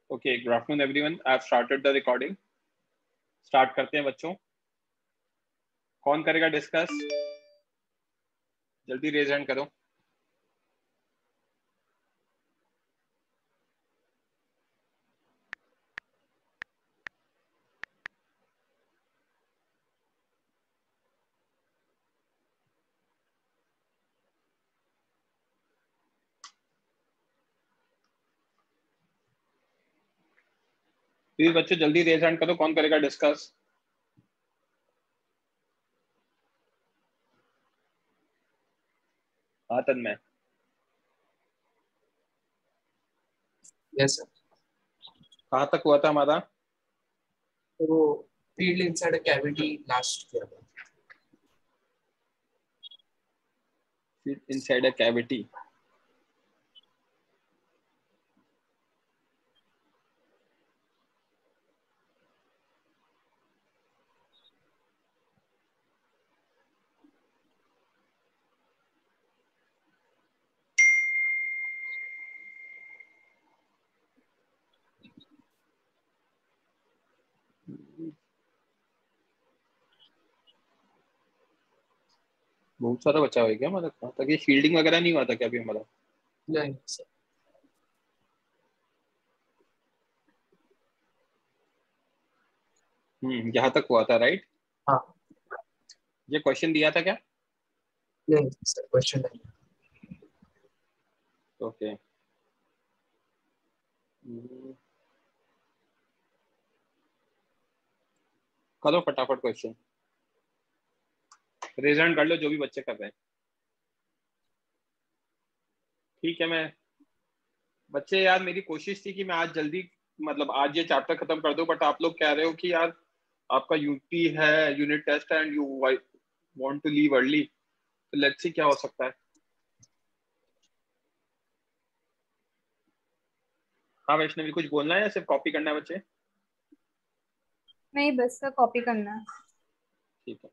Okay, good afternoon everyone. I have started the recording. Start करते हैं बच्चों। कौन करेगा डिस्कस? जल्दी रेज हैंड करो। प्लीज बच्चों जल्दी रेज हैंड करो, कौन करेगा डिस्कस? हाँ तन्मय। Yes sir. कहाँ तक हुआ था हमारा? तो field inside a cavity last किया था। Inside a cavity. बहुत सारा बचा हुआ है क्या हमारा? कहाँ तक? ये फील्डिंग वगैरह नहीं हुआ था क्या अभी हमारा? नहीं सर। यहाँ तक हुआ था, राइट? हाँ। ये क्वेश्चन दिया था क्या? नहीं सर, क्वेश्चन नहीं। ओके। करो फटाफट क्वेश्चन। रेज हैंड कर लो जो भी बच्चे कर रहे हैं। ठीक है। मैं बच्चे यार, मेरी कोशिश थी कि मैं आज जल्दी, मतलब आज ये चैप्टर खत्म कर दूं, बट आप लोग कह रहे हो कि यार आपका यूटी है, यूनिट टेस्ट है, and you want to leave early. तो लेट्स सी क्या हो सकता है। हाँ वैष्णवी, कुछ बोलना है या सिर्फ कॉपी करना है बच्चे? नहीं, बस का कॉपी करना है। ठीक है।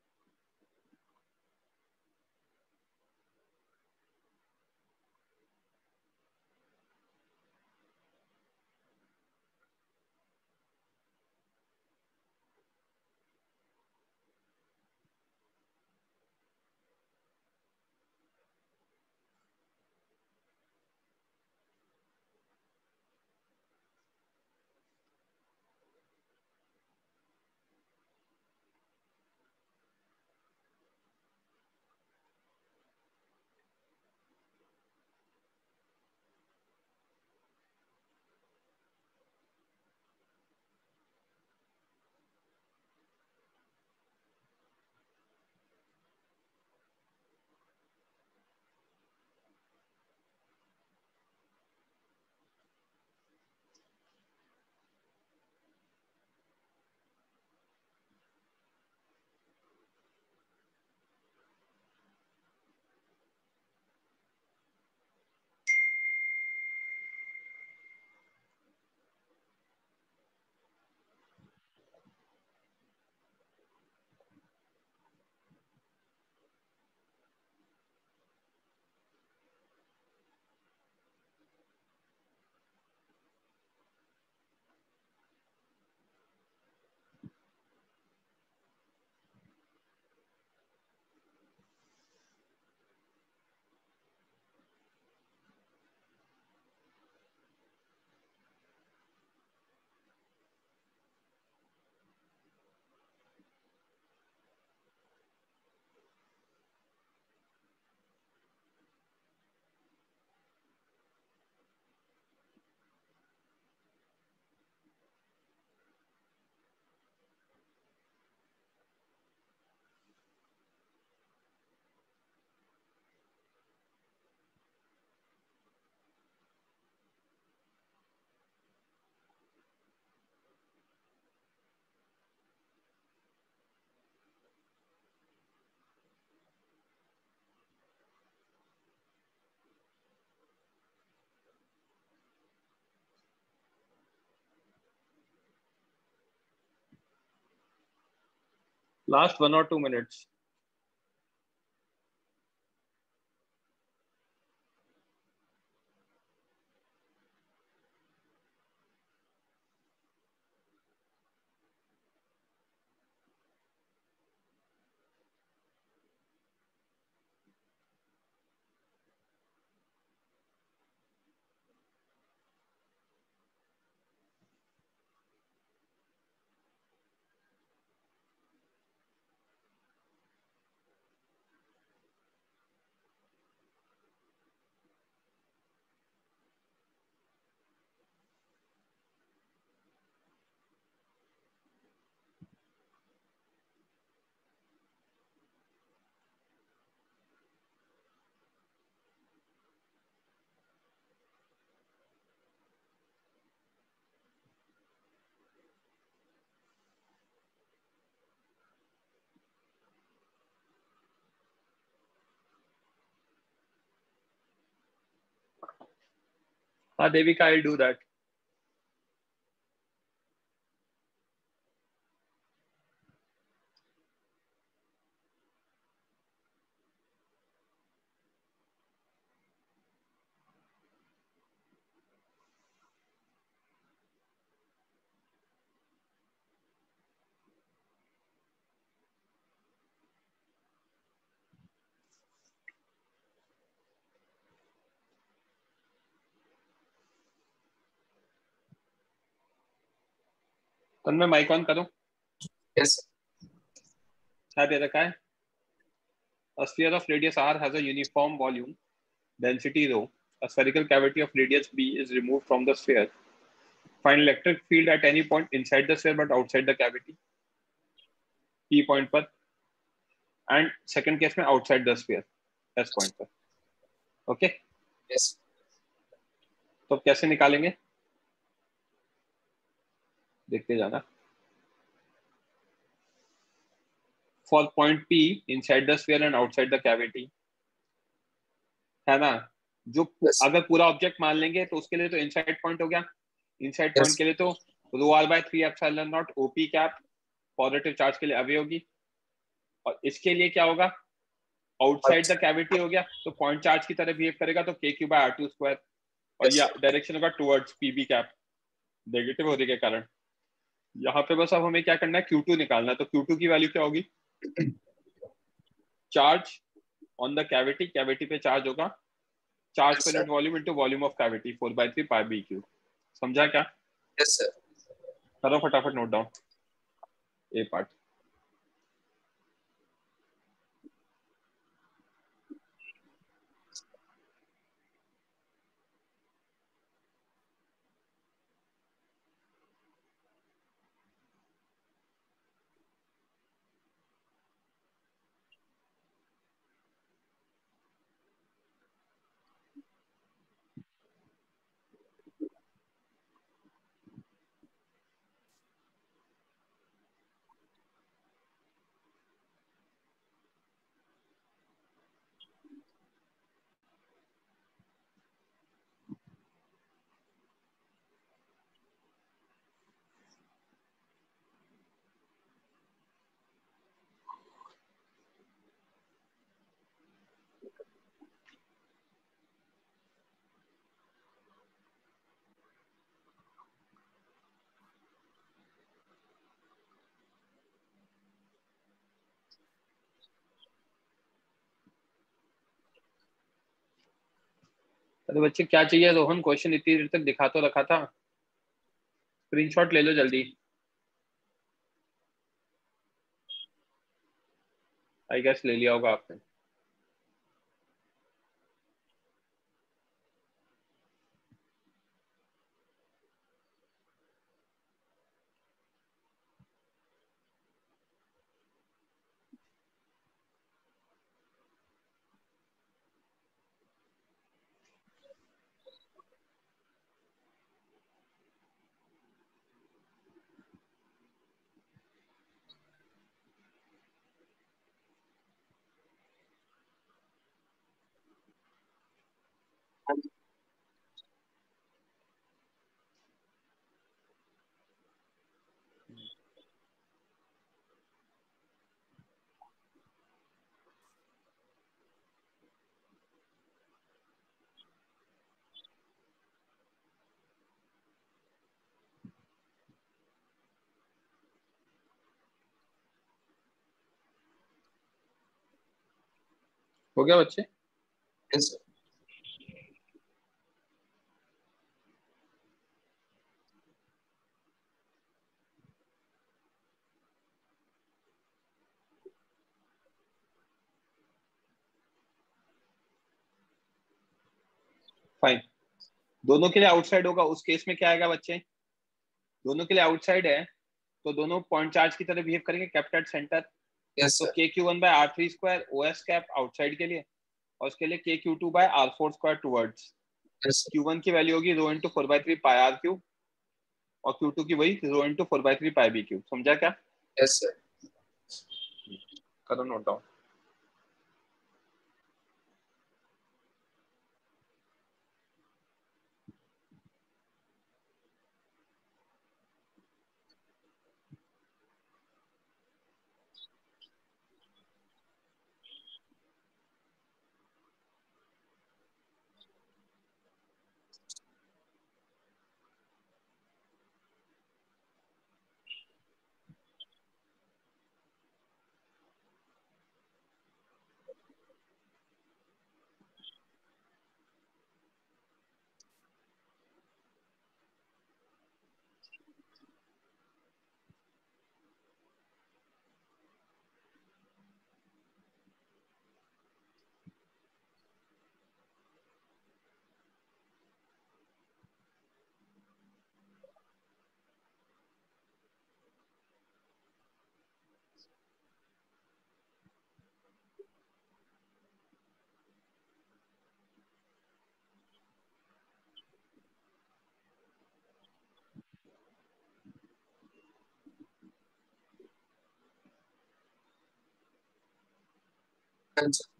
Last 1 or 2 minutes। हाँ देविका, आई डू दैट. तो मैं माइक ऑन करूं? Yes. क्या दे रखा है? A sphere of radius r has a uniform volume density rho. A spherical cavity of radius b is removed from the sphere. Find electric field at any point inside the sphere but outside the cavity. P point पर. And second case में outside the sphere. S point पर. Okay? Yes. तो कैसे निकालेंगे? देखते जाना. For point P inside the sphere and outside the cavity, है ना? जो Yes. अगर पूरा ऑब्जेक्ट मान लेंगे तो उसके लिए तो इनसाइड पॉइंट हो गया. Inside Yes. पॉइंट के लिए तो ρr/3 OP cap positive charge के लिए अवे होगी. और इसके लिए क्या होगा? आउटसाइड द कैविटी हो गया, तो पॉइंट चार्ज की तरह बिहेव करेगा, तो KQ/R2². और Yes. ये डायरेक्शन होगा टुवर्ड्स PB कैप, नेगेटिव होने के कारण. यहाँ पे बस अब हमें क्या करना है? Q2 निकालना है. तो Q2 की वैल्यू क्या होगी? Charge on the cavity, cavity पे चार्ज होगा, चार्ज Yes, पर sir. Unit volume into volume of cavity 4/3 πBQ. समझा क्या? Yes, sir. करो फटाफट नोट डाउन ए पार्ट. अरे बच्चे क्या चाहिए? रोहन क्वेश्चन इतनी देर तक दिखा तो रखा था. स्क्रीनशॉट ले लो जल्दी. आई गेस ले लिया होगा आपने. हो गया बच्चे? Yes, sir. फाइन. दोनों के लिए आउटसाइड होगा. उस केस में क्या आएगा बच्चे? दोनों के लिए आउटसाइड है तो दोनों पॉइंट चार्ज की तरह बिहेव करेंगे, कैप्ट एट सेंटर. Yes, तो sir. KQ1/R3² OS cap outside के लिए, और उसके लिए KQ2/R4² towards. Yes, sir. Q1 की वैल्यू होगी रो इंटू 4/3 πRQ, और Q2 की वही रो इंटू 4/3 πBQ. समझा क्या? Yes, sir. करो नोट डाउन. हाँ sir.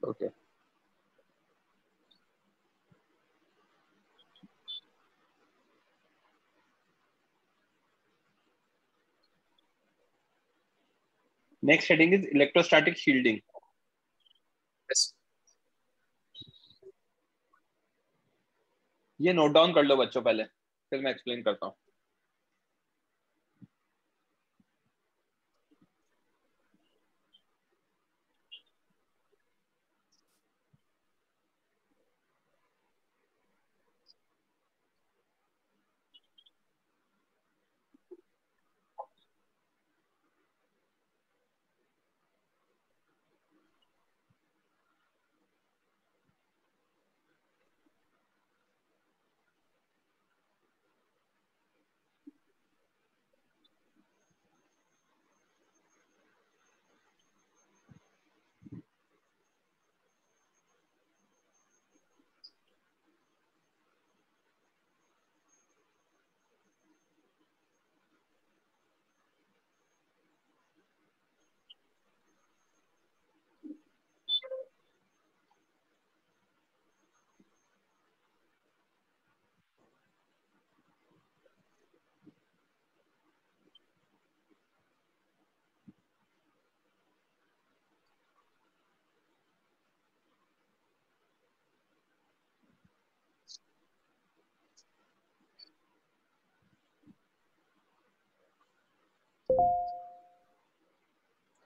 Okay, next heading is electrostatic shielding. Yes. ये नोट डाउन कर लो बच्चों पहले, फिर मैं एक्सप्लेन करता हूँ।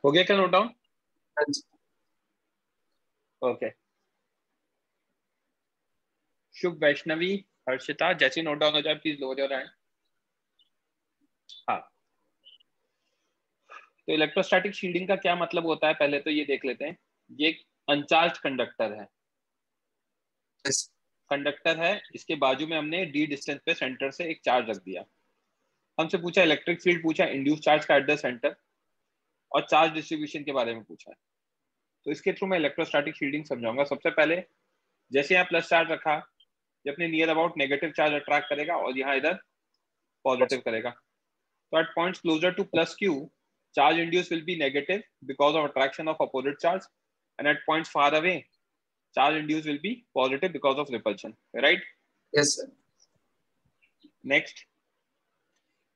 हो गया क्या नोट डाउन? हाँ जी। ओके, शुभ, वैष्णवी, हर्षिता, जैसे नोट डाउन हो जाए प्लीज लो जाए। हाँ, तो इलेक्ट्रोस्टैटिक शील्डिंग का क्या मतलब होता है पहले तो ये देख लेते हैं। ये एक अनचार्ज कंडक्टर है। यस। कंडक्टर है, इसके बाजू में हमने डी डिस्टेंस पे सेंटर से एक चार्ज रख दिया। हमसे पूछा इलेक्ट्रिक फील्ड, पूछा इंड्यूस चार्ज का एट द सेंटर, और चार्ज डिस्ट्रीब्यूशन के बारे में पूछा है। तो इसके थ्रू मैं इलेक्ट्रोस्टैटिक शील्डिंग समझाऊंगा। सबसे पहले जैसे यहाँ प्लस चार्ज रखा, ये अपने near about negative charge attract करेगा और यहाँ इधर पॉजिटिव करेगा। तो at points closer to plus Q, charge induced will be negative because of attraction of opposite charge, and at points far away, charge induced will be positive because of repulsion, right? Yes sir. Next,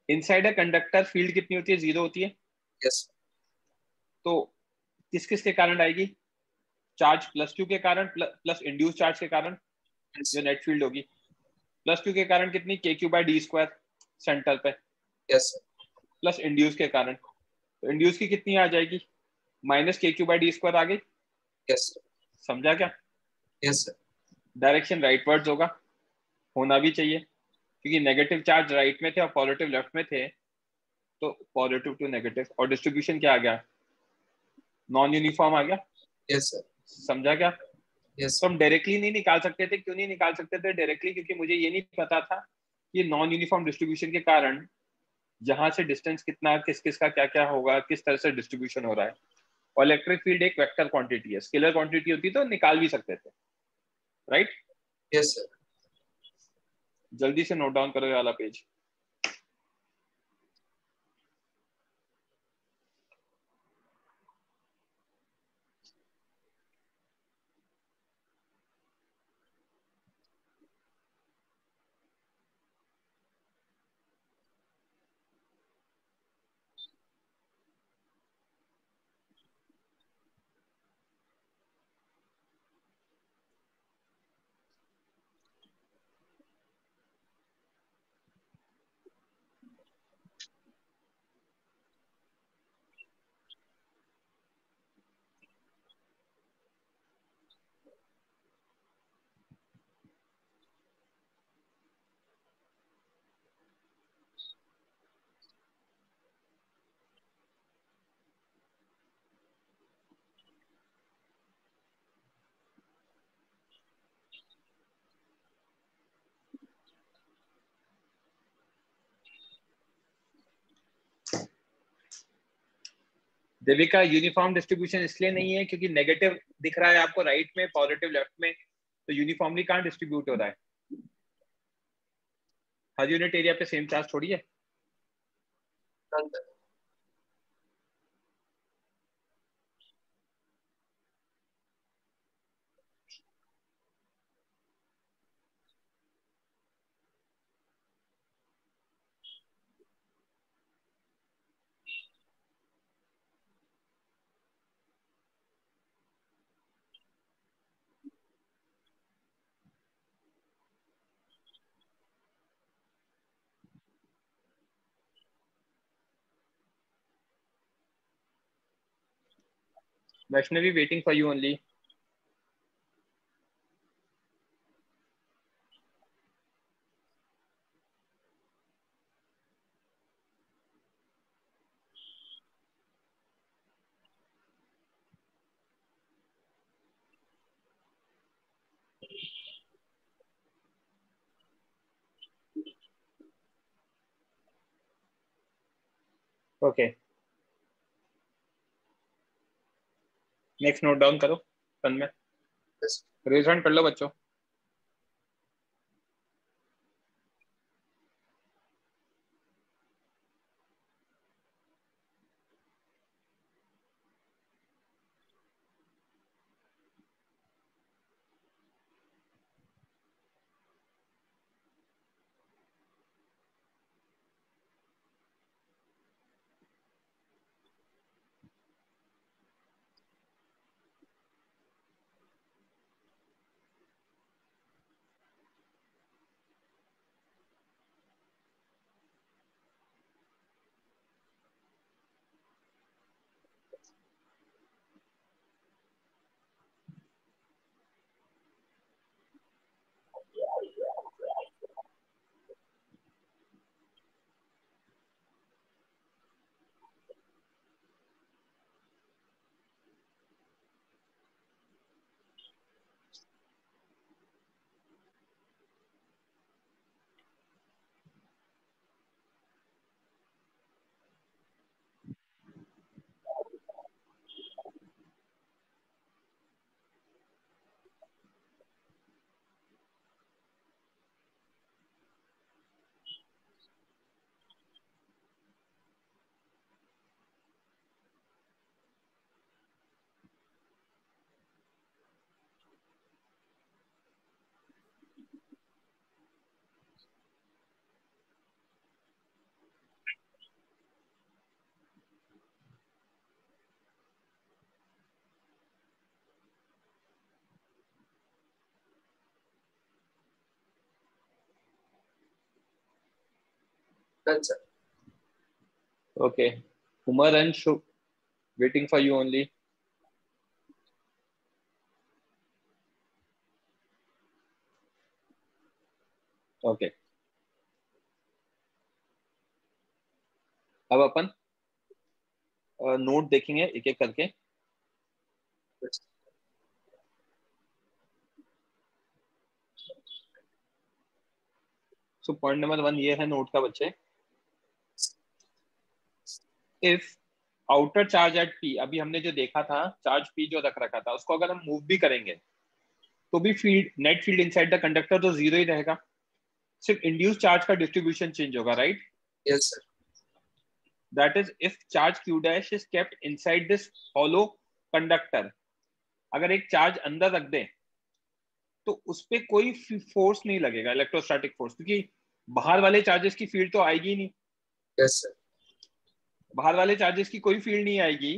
inside a conductor field कितनी होती है? 0 होती है। Yes. तो किस किस के कारण आएगी? चार्ज प्लस क्यू के कारण, प्लस इंड्यूस चार्ज के कारण जो नेट फील्ड होगी। प्लस क्यू के कारण कितनी? के Q by D square centre पे, यस। प्लस इंड्यूस के कारण, तो इंड्यूस की कितनी आ जाएगी? माइनस के क्यू बाई डी स्क्वायर आ गई। यस। समझा क्या? Yes sir. डायरेक्शन राइटवर्ड्स होगा, होना भी चाहिए, क्योंकि नेगेटिव चार्ज राइट में थे और पॉजिटिव लेफ्ट में थे, तो पॉजिटिव टू नेगेटिव। और डिस्ट्रीब्यूशन क्या आ गया? नॉन यूनिफॉर्म आ गया। Yes sir. समझा क्या? यस। तो हम डायरेक्टली नहीं निकाल सकते थे। क्यों नहीं निकाल सकते थे डायरेक्टली? क्योंकि मुझे ये नहीं पता था कि नॉन यूनिफॉर्म डिस्ट्रीब्यूशन के कारण जहां से डिस्टेंस कितना, किस किस का क्या क्या होगा, किस तरह से डिस्ट्रीब्यूशन हो रहा है। और इलेक्ट्रिक फील्ड एक वेक्टर क्वांटिटी है, स्केलर क्वांटिटी होती तो निकाल भी सकते थे, राइट? Yes sir. जल्दी से नोट डाउन करो ये वाला पेज। देविका, यूनिफॉर्म डिस्ट्रीब्यूशन इसलिए नहीं है क्योंकि नेगेटिव दिख रहा है आपको राइट में, पॉजिटिव लेफ्ट में, तो यूनिफॉर्मली कहाँ डिस्ट्रीब्यूट हो रहा है? हर यूनिट एरिया पे सेम चार्ज थोड़ी है। Vaishnavi waiting for you only. Okay, next note down करो पेन में। Yes. रेज हैंड कर लो बच्चों। Done, sir. ओके, उमर अंश waiting for you only. Okay, अब अपन नोट देखेंगे एक एक करके। Yes. सो पॉइंट नंबर 1 ये है नोट का बच्चे। If outer charge at P, अभी हमने जो देखा था चार्ज पी जो रख रखा था, उसको अगर हम मूव भी करेंगे तो भी field, net field inside the conductor तो जीरो ही रहेगा, सिर्फ इंड्यूस चार्ज का डिस्ट्रीब्यूशन चेंज होगा, right? Yes, sir. That is if charge q dash is kept inside this hollow conductor. अगर एक चार्ज अंदर रख दे तो उस पर कोई फोर्स नहीं लगेगा, इलेक्ट्रोस्टैटिक फोर्स, क्योंकि बाहर वाले चार्जेस की फील्ड तो आएगी ही नहीं। Yes, sir. बाहर वाले चार्जेस की कोई फील्ड नहीं आएगी,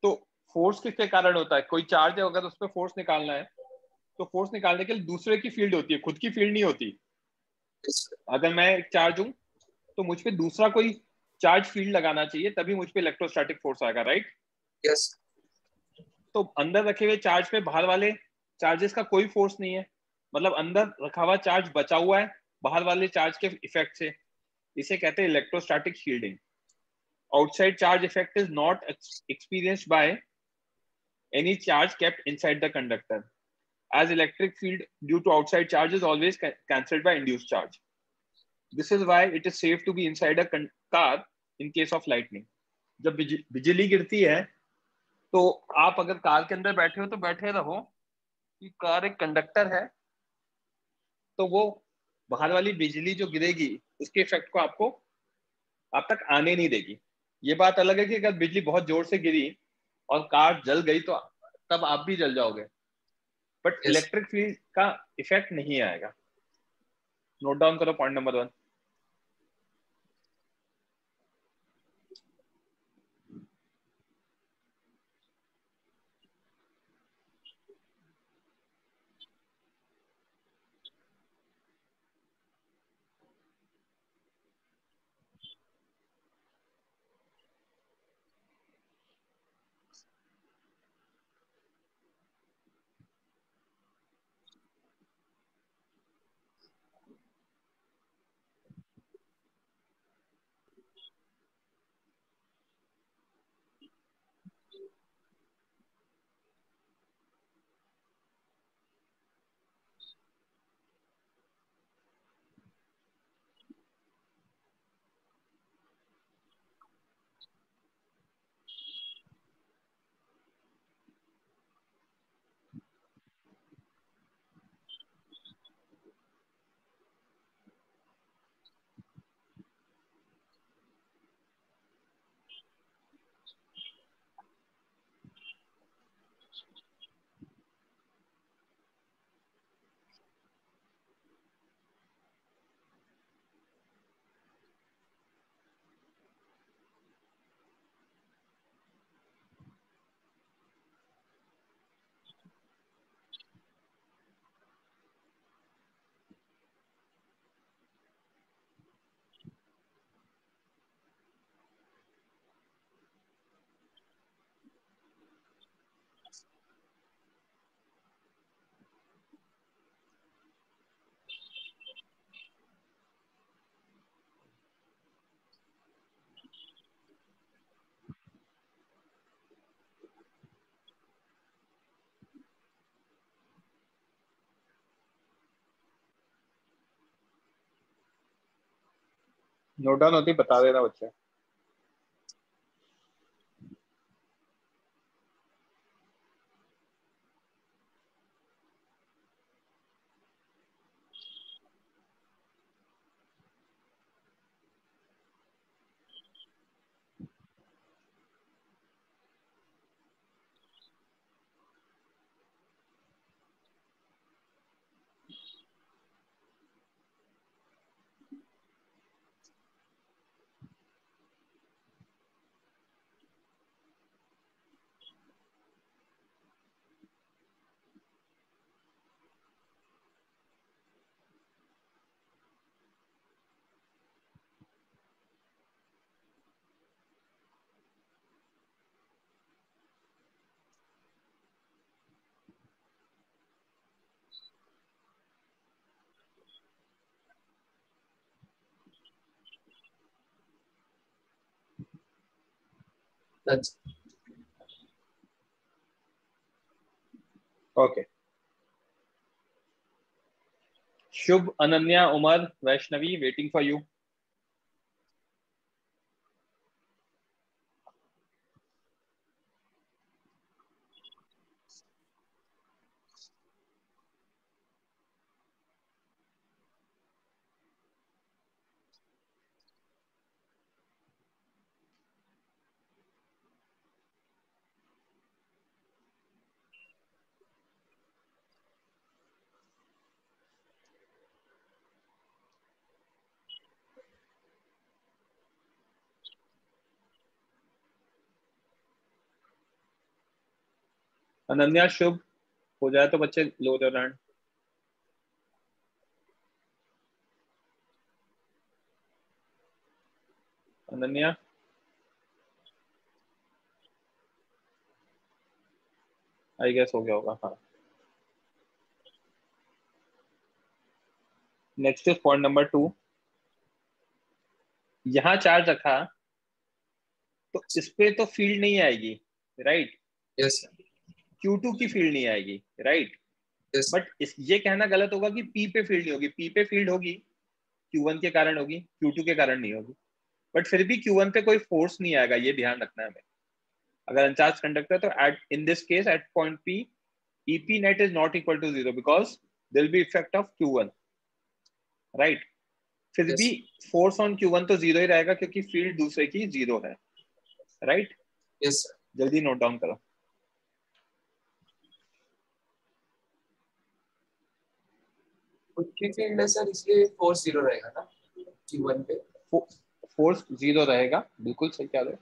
तो फोर्स किसके कारण होता है? कोई चार्ज है, अगर उस पर फोर्स निकालना है तो फोर्स निकालने के लिए दूसरे की फील्ड होती है, खुद की फील्ड नहीं होती। Yes, sir. अगर मैं एक चार्ज हूं तो मुझ पे दूसरा कोई चार्ज फील्ड लगाना चाहिए, तभी मुझ पे इलेक्ट्रोस्टैटिक फोर्स आएगा, राइट? Yes. तो अंदर रखे हुए चार्ज पे बाहर वाले चार्जेस का कोई फोर्स नहीं है, मतलब अंदर रखा हुआ चार्ज बचा हुआ है बाहर वाले चार्ज के इफेक्ट से। इसे कहते हैं electrostatic shielding. Outside charge effect is not experienced by any charge kept inside the conductor, as electric field due to outside charge is always cancelled by induced charge. This is why it is safe to be inside a car in case of lightning. जब बिजली गिरती है तो आप अगर car के अंदर बैठे हो तो बैठे रहो, कि कार एक कंडक्टर है, तो वो बाहर वाली बिजली जो गिरेगी उसके इफेक्ट को आपको आप तक आने नहीं देगी। ये बात अलग है कि अगर बिजली बहुत जोर से गिरी और कार जल गई तो तब आप भी जल जाओगे, बट Yes. इलेक्ट्रिक फील्ड का इफेक्ट नहीं आएगा। नोट डाउन करो पॉइंट नंबर 1। नोट डाउन होती बता देना बच्चे। That's okay. Shubh, Ananya, Umar, Vaishnavi waiting for you. Ananya, Shubh हो जाए तो बच्चे low your hand. Ananya, I guess हो गया होगा। हाँ, नेक्स्ट इज पॉइंट नंबर 2। यहाँ चार्ज रखा तो इस पे तो फील्ड नहीं आएगी, राइट। yes sir. Q2 की फील्ड नहीं आएगी, राइट। Yes. बट इस ये कहना गलत होगा कि P पे फील्ड नहीं होगी। P पे फील्ड होगी, Q1 के कारण होगी, Q2 के कारण नहीं होगी। बट फिर भी Q1 पे कोई फोर्स नहीं आएगा, ये ध्यान रखना है हमें। अगर अनचार्ज कंडक्टर, तो at in this case at point P, EP net is not equal to 0 because there will be effect of Q1, right. फिर Yes. भी फोर्स ऑन Q1 तो 0 ही रहेगा क्योंकि फील्ड दूसरे की 0 है, राइट। Yes sir. जल्दी नोट डाउन करो। उनकी फील्ड है सर, इसलिए फोर्स 0 रहेगा ना Q1 पे। फोर्स 0 रहेगा, बिल्कुल सही कह रहे हो।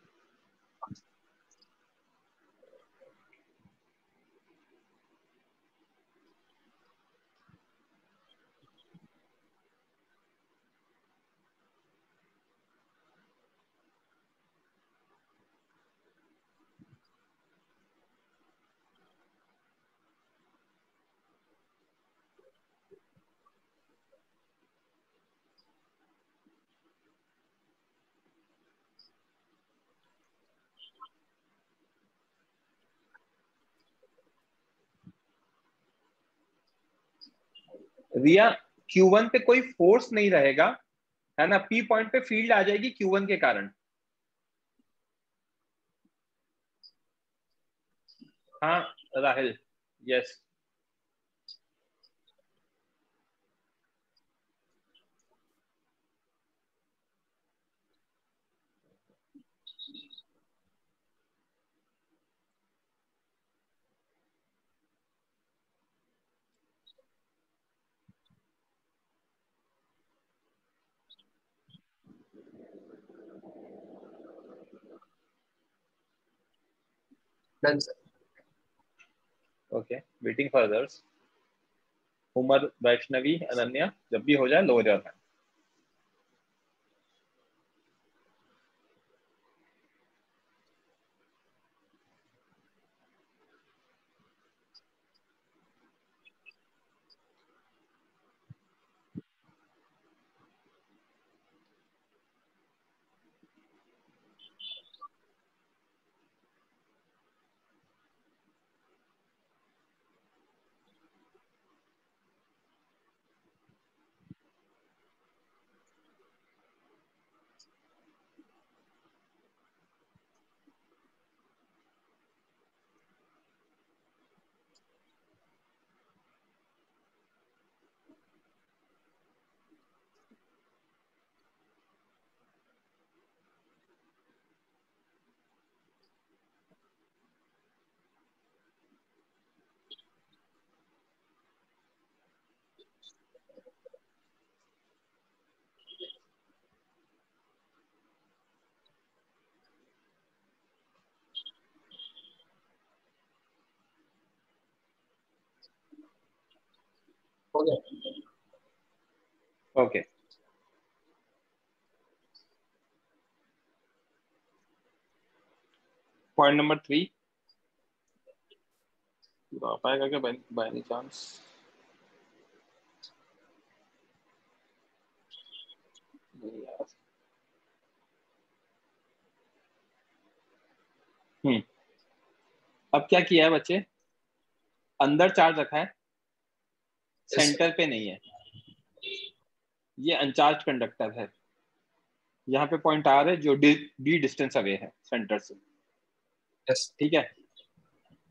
रिया, Q1 पे कोई फोर्स नहीं रहेगा, है ना। P पॉइंट पे फील्ड आ जाएगी Q1 के कारण। हाँ Rahil, yes. Done sir. Okay, waiting for others. Umar, Vaishnavi, Ananya, जब भी हो जाए लोअर योर हैंड। गया। ओके, पॉइंट नंबर 3 आ पाएगा क्या बाय एनी चांस? नहीं यार। अब क्या किया है बच्चे, अंदर चार्ज रखा है, Yes, sir. सेंटर पे नहीं है, ये अनचार्ज कंडक्टर है। यहाँ पे पॉइंट आर है जो डी डिस्टेंस अवे है सेंटर से। Yes. ठीक है,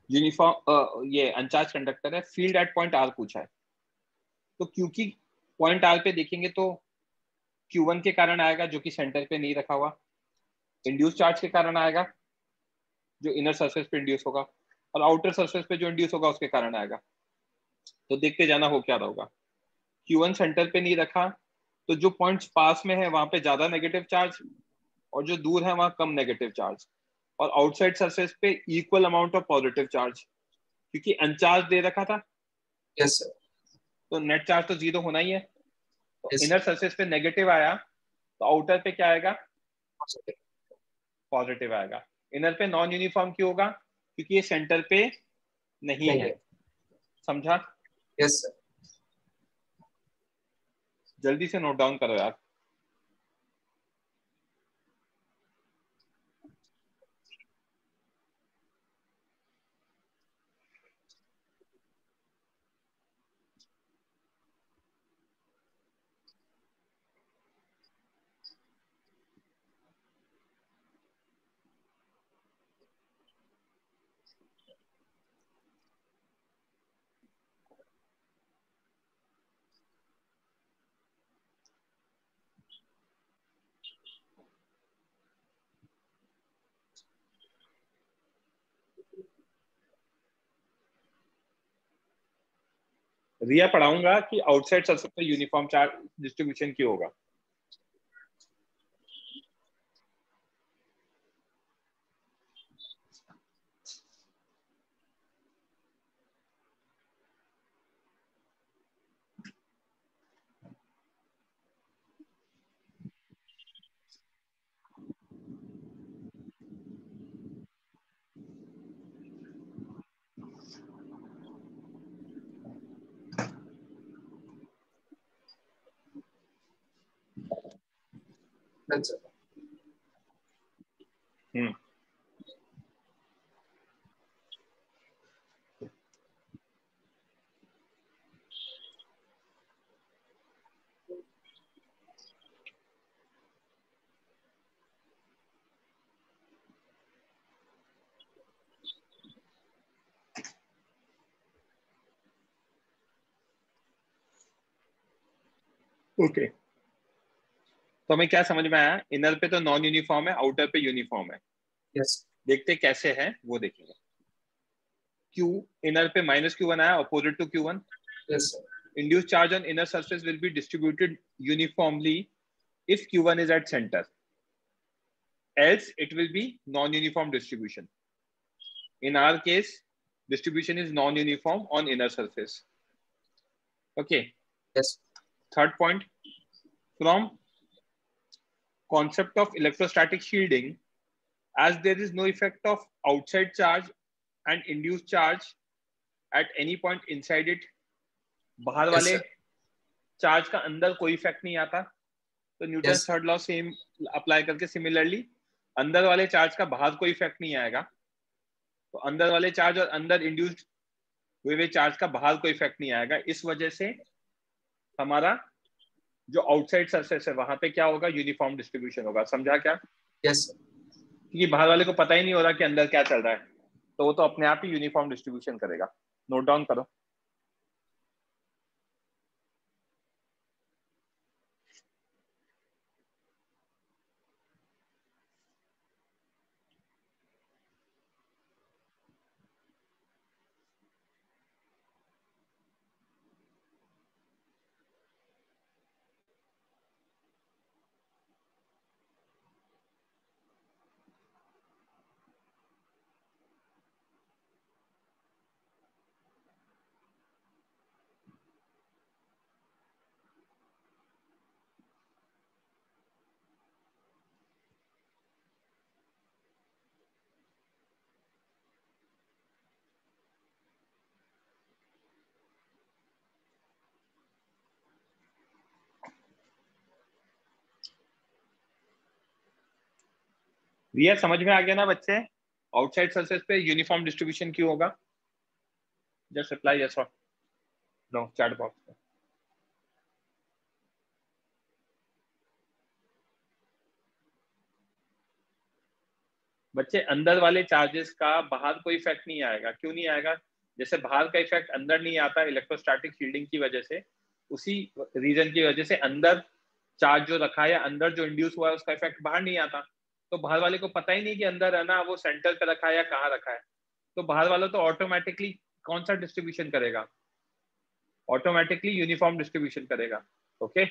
यूनिफॉर्म ये अनचार्ज कंडक्टर है, फील्ड एट पॉइंट आर पूछा है। तो क्योंकि पॉइंट आर पे देखेंगे तो Q1 के कारण आएगा जो कि सेंटर पे नहीं रखा हुआ, इंड्यूस चार्ज के कारण आएगा जो इनर सरफेस पे इंड्यूस होगा, और आउटर सरफेस पे जो इंड्यूस होगा उसके कारण आएगा। तो देखते जाना हो क्या रहा होगा। Q1 सेंटर पे नहीं रखा तो जो पॉइंट्स पास में है वहां पे ज्यादा नेगेटिव चार्ज, और जो दूर है वहां कम नेगेटिव चार्ज, और आउटसाइड सरफेस पे equal amount of positive charge, क्योंकि अनचार्ज दे रखा था Yes, sir. तो नेट चार्ज तो 0 होना ही है। तो Yes, इनर sir. सरफेस पे नेगेटिव आया तो आउटर पे क्या आएगा, Positive. पॉजिटिव आएगा। इनर पे नॉन यूनिफॉर्म क्यों होगा, क्योंकि ये सेंटर पे नहीं नहीं है। है। समझा? Yes, sir. जल्दी से नोट डाउन करो यार। रिया पढ़ाऊंगा कि आउटसाइड सरफेस पे यूनिफॉर्म चार्ज डिस्ट्रीब्यूशन क्यों होगा। Done, sir. हम्म ओके, तो हमें क्या समझ में आया, इनर पे तो नॉन यूनिफॉर्म है, आउटर पे यूनिफॉर्म है। Yes. देखते कैसे है वो देखेंगे। Q इनर पे -Q1 आया, opposite to Q1। Yes, sir. Induced charge on inner surface will be distributed uniformly if Q1 is at center, else it will be non-uniform distribution. In our case, distribution is non-uniform on inner surface. Okay. Yes. Third point, from concept of electrostatic shielding, as there is no effect of outside charge and induced charge at any point inside it, बाहर Yes, वाले sir. Charge का अंदर कोई effect नहीं आता, तो Newton Yes. Third law same apply करके similarly अंदर वाले चार्ज का बाहर कोई इफेक्ट नहीं आएगा, तो अंदर वाले चार्ज और अंदर इंड्यूस्ड हुए चार्ज का बाहर कोई इफेक्ट नहीं आएगा। इस वजह से हमारा जो आउटसाइड सरफेस है वहां पे क्या होगा, यूनिफॉर्म डिस्ट्रीब्यूशन होगा। समझा क्या? Yes, sir. क्योंकि बाहर वाले को पता ही नहीं हो रहा कि अंदर क्या चल रहा है, तो वो तो अपने आप ही यूनिफॉर्म डिस्ट्रीब्यूशन करेगा। नोट डाउन करो। रिया समझ में आ गया ना बच्चे? आउटसाइड सरफेस पे यूनिफॉर्म डिस्ट्रीब्यूशन क्यों होगा? जस्ट रिप्लाई यस और नो चैट बॉक्स में। बच्चे अंदर वाले चार्जेस का बाहर कोई इफेक्ट नहीं आएगा। क्यों नहीं आएगा? जैसे बाहर का इफेक्ट अंदर नहीं आता इलेक्ट्रोस्टैटिक शील्डिंग की वजह से, उसी रीजन की वजह से अंदर चार्ज जो रखा है या अंदर जो इंड्यूस हुआ है उसका इफेक्ट बाहर नहीं आता। तो बाहर वाले को पता ही नहीं कि अंदर है ना वो सेंटर पे रखा है या कहाँ रखा है। तो बाहर वाला तो ऑटोमेटिकली कौन सा डिस्ट्रीब्यूशन करेगा? ऑटोमेटिकली यूनिफॉर्म डिस्ट्रीब्यूशन करेगा। Okay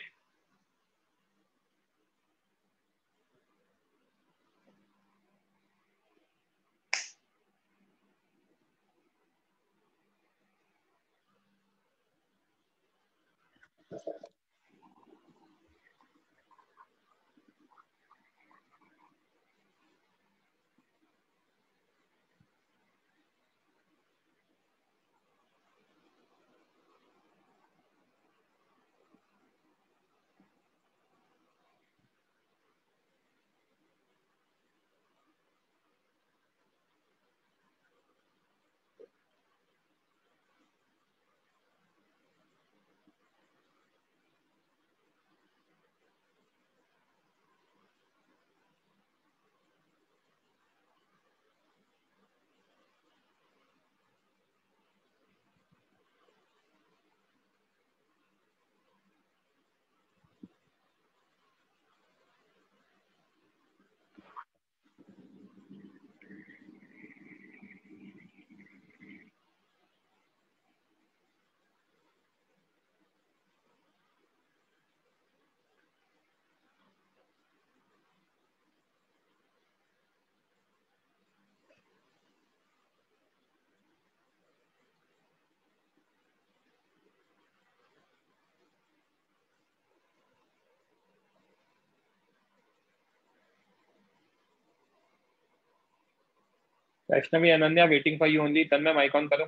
Vaishnavi Ananya waiting for you only. Tanmay mike on करो।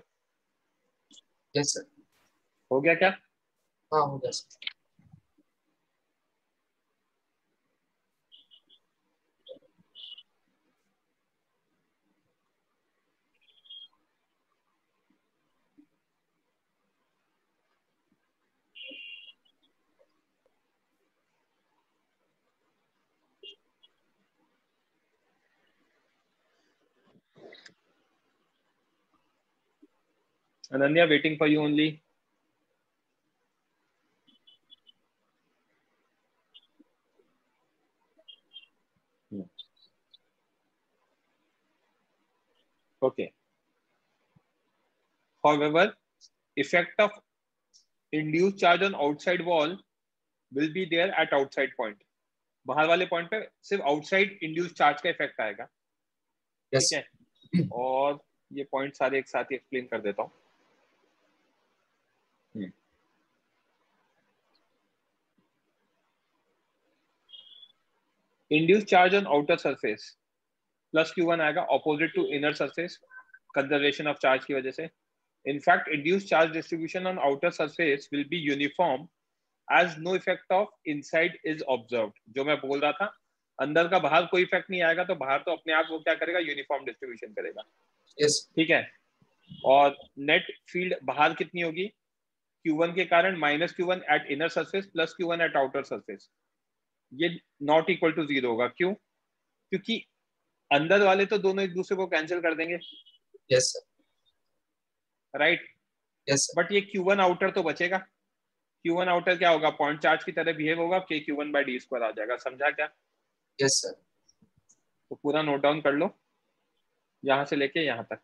Yes sir. हो गया क्या? हाँ हो गया sir. Ananya waiting for you only. Okay. However, effect of induced charge on outside wall will be there at outside point. बाहर वाले पॉइंट पे सिर्फ आउटसाइड इंड्यूस चार्ज का इफेक्ट आएगा। यस ठीक है, और ये पॉइंट सारे एक साथ ही एक्सप्लेन कर देता हूँ। Induce charge on outer surface plus Q1 आएगा opposite to inner surface conservation of charge की वजह से। In fact, induced charge distribution on outer surface will be uniform as no effect of inside is observed। जो मैं बोल रहा था, अंदर का बाहर कोई इफेक्ट नहीं आएगा, तो बाहर तो अपने आप वो क्या करेगा? यूनिफॉर्म डिस्ट्रीब्यूशन करेगा। यस ठीक है, और नेट फील्ड बाहर कितनी होगी? Q1 के कारण minus Q1 eight inner surface plus Q1 eight outer surface. ये नॉट इक्वल टू जीरो होगा। क्यों? क्योंकि अंदर वाले तो दोनों एक दूसरे को कैंसिल कर देंगे। Yes sir. Right, yes sir. But ये Q1 आउटर तो बचेगा। Q1 आउटर क्या होगा? पॉइंट चार्ज की तरह बिहेव होगा, k Q1 by D square आ जाएगा। समझा क्या? Yes sir. तो पूरा नोट डाउन कर लो यहां से लेके यहां तक।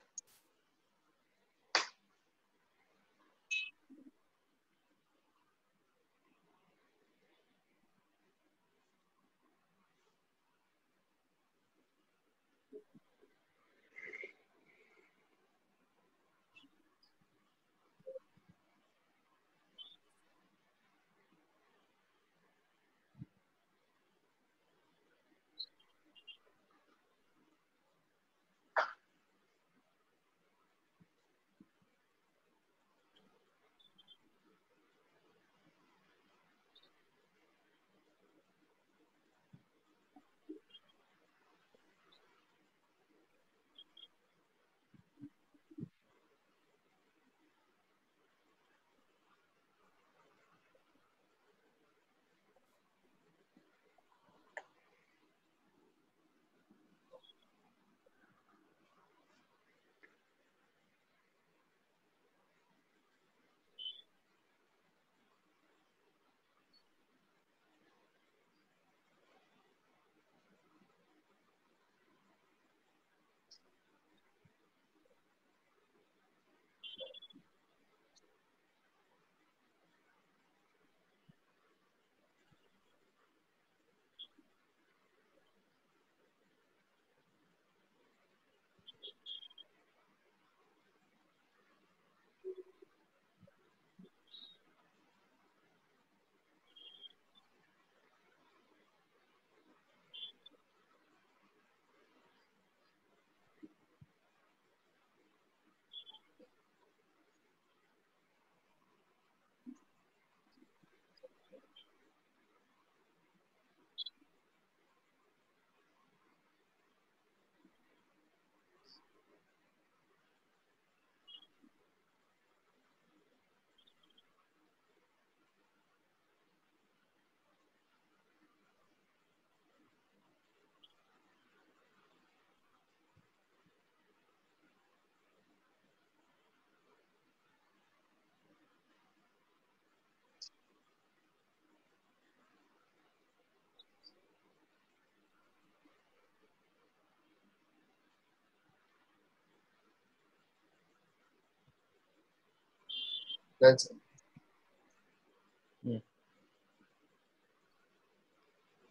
Done, sir.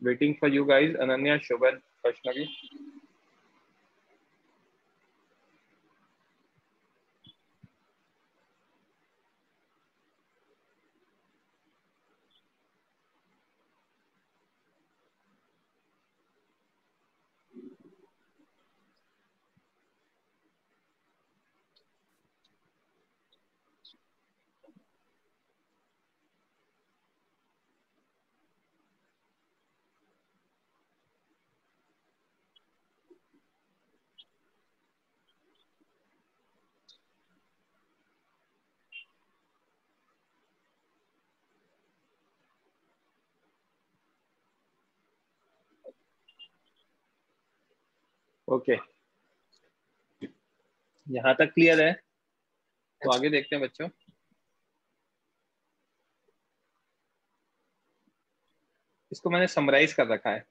Waiting for you guys, Ananya, Shobhan, Vaishnavi. Okay, यहाँ तक क्लियर है? तो आगे देखते हैं बच्चों। इसको मैंने समराइज कर रखा है।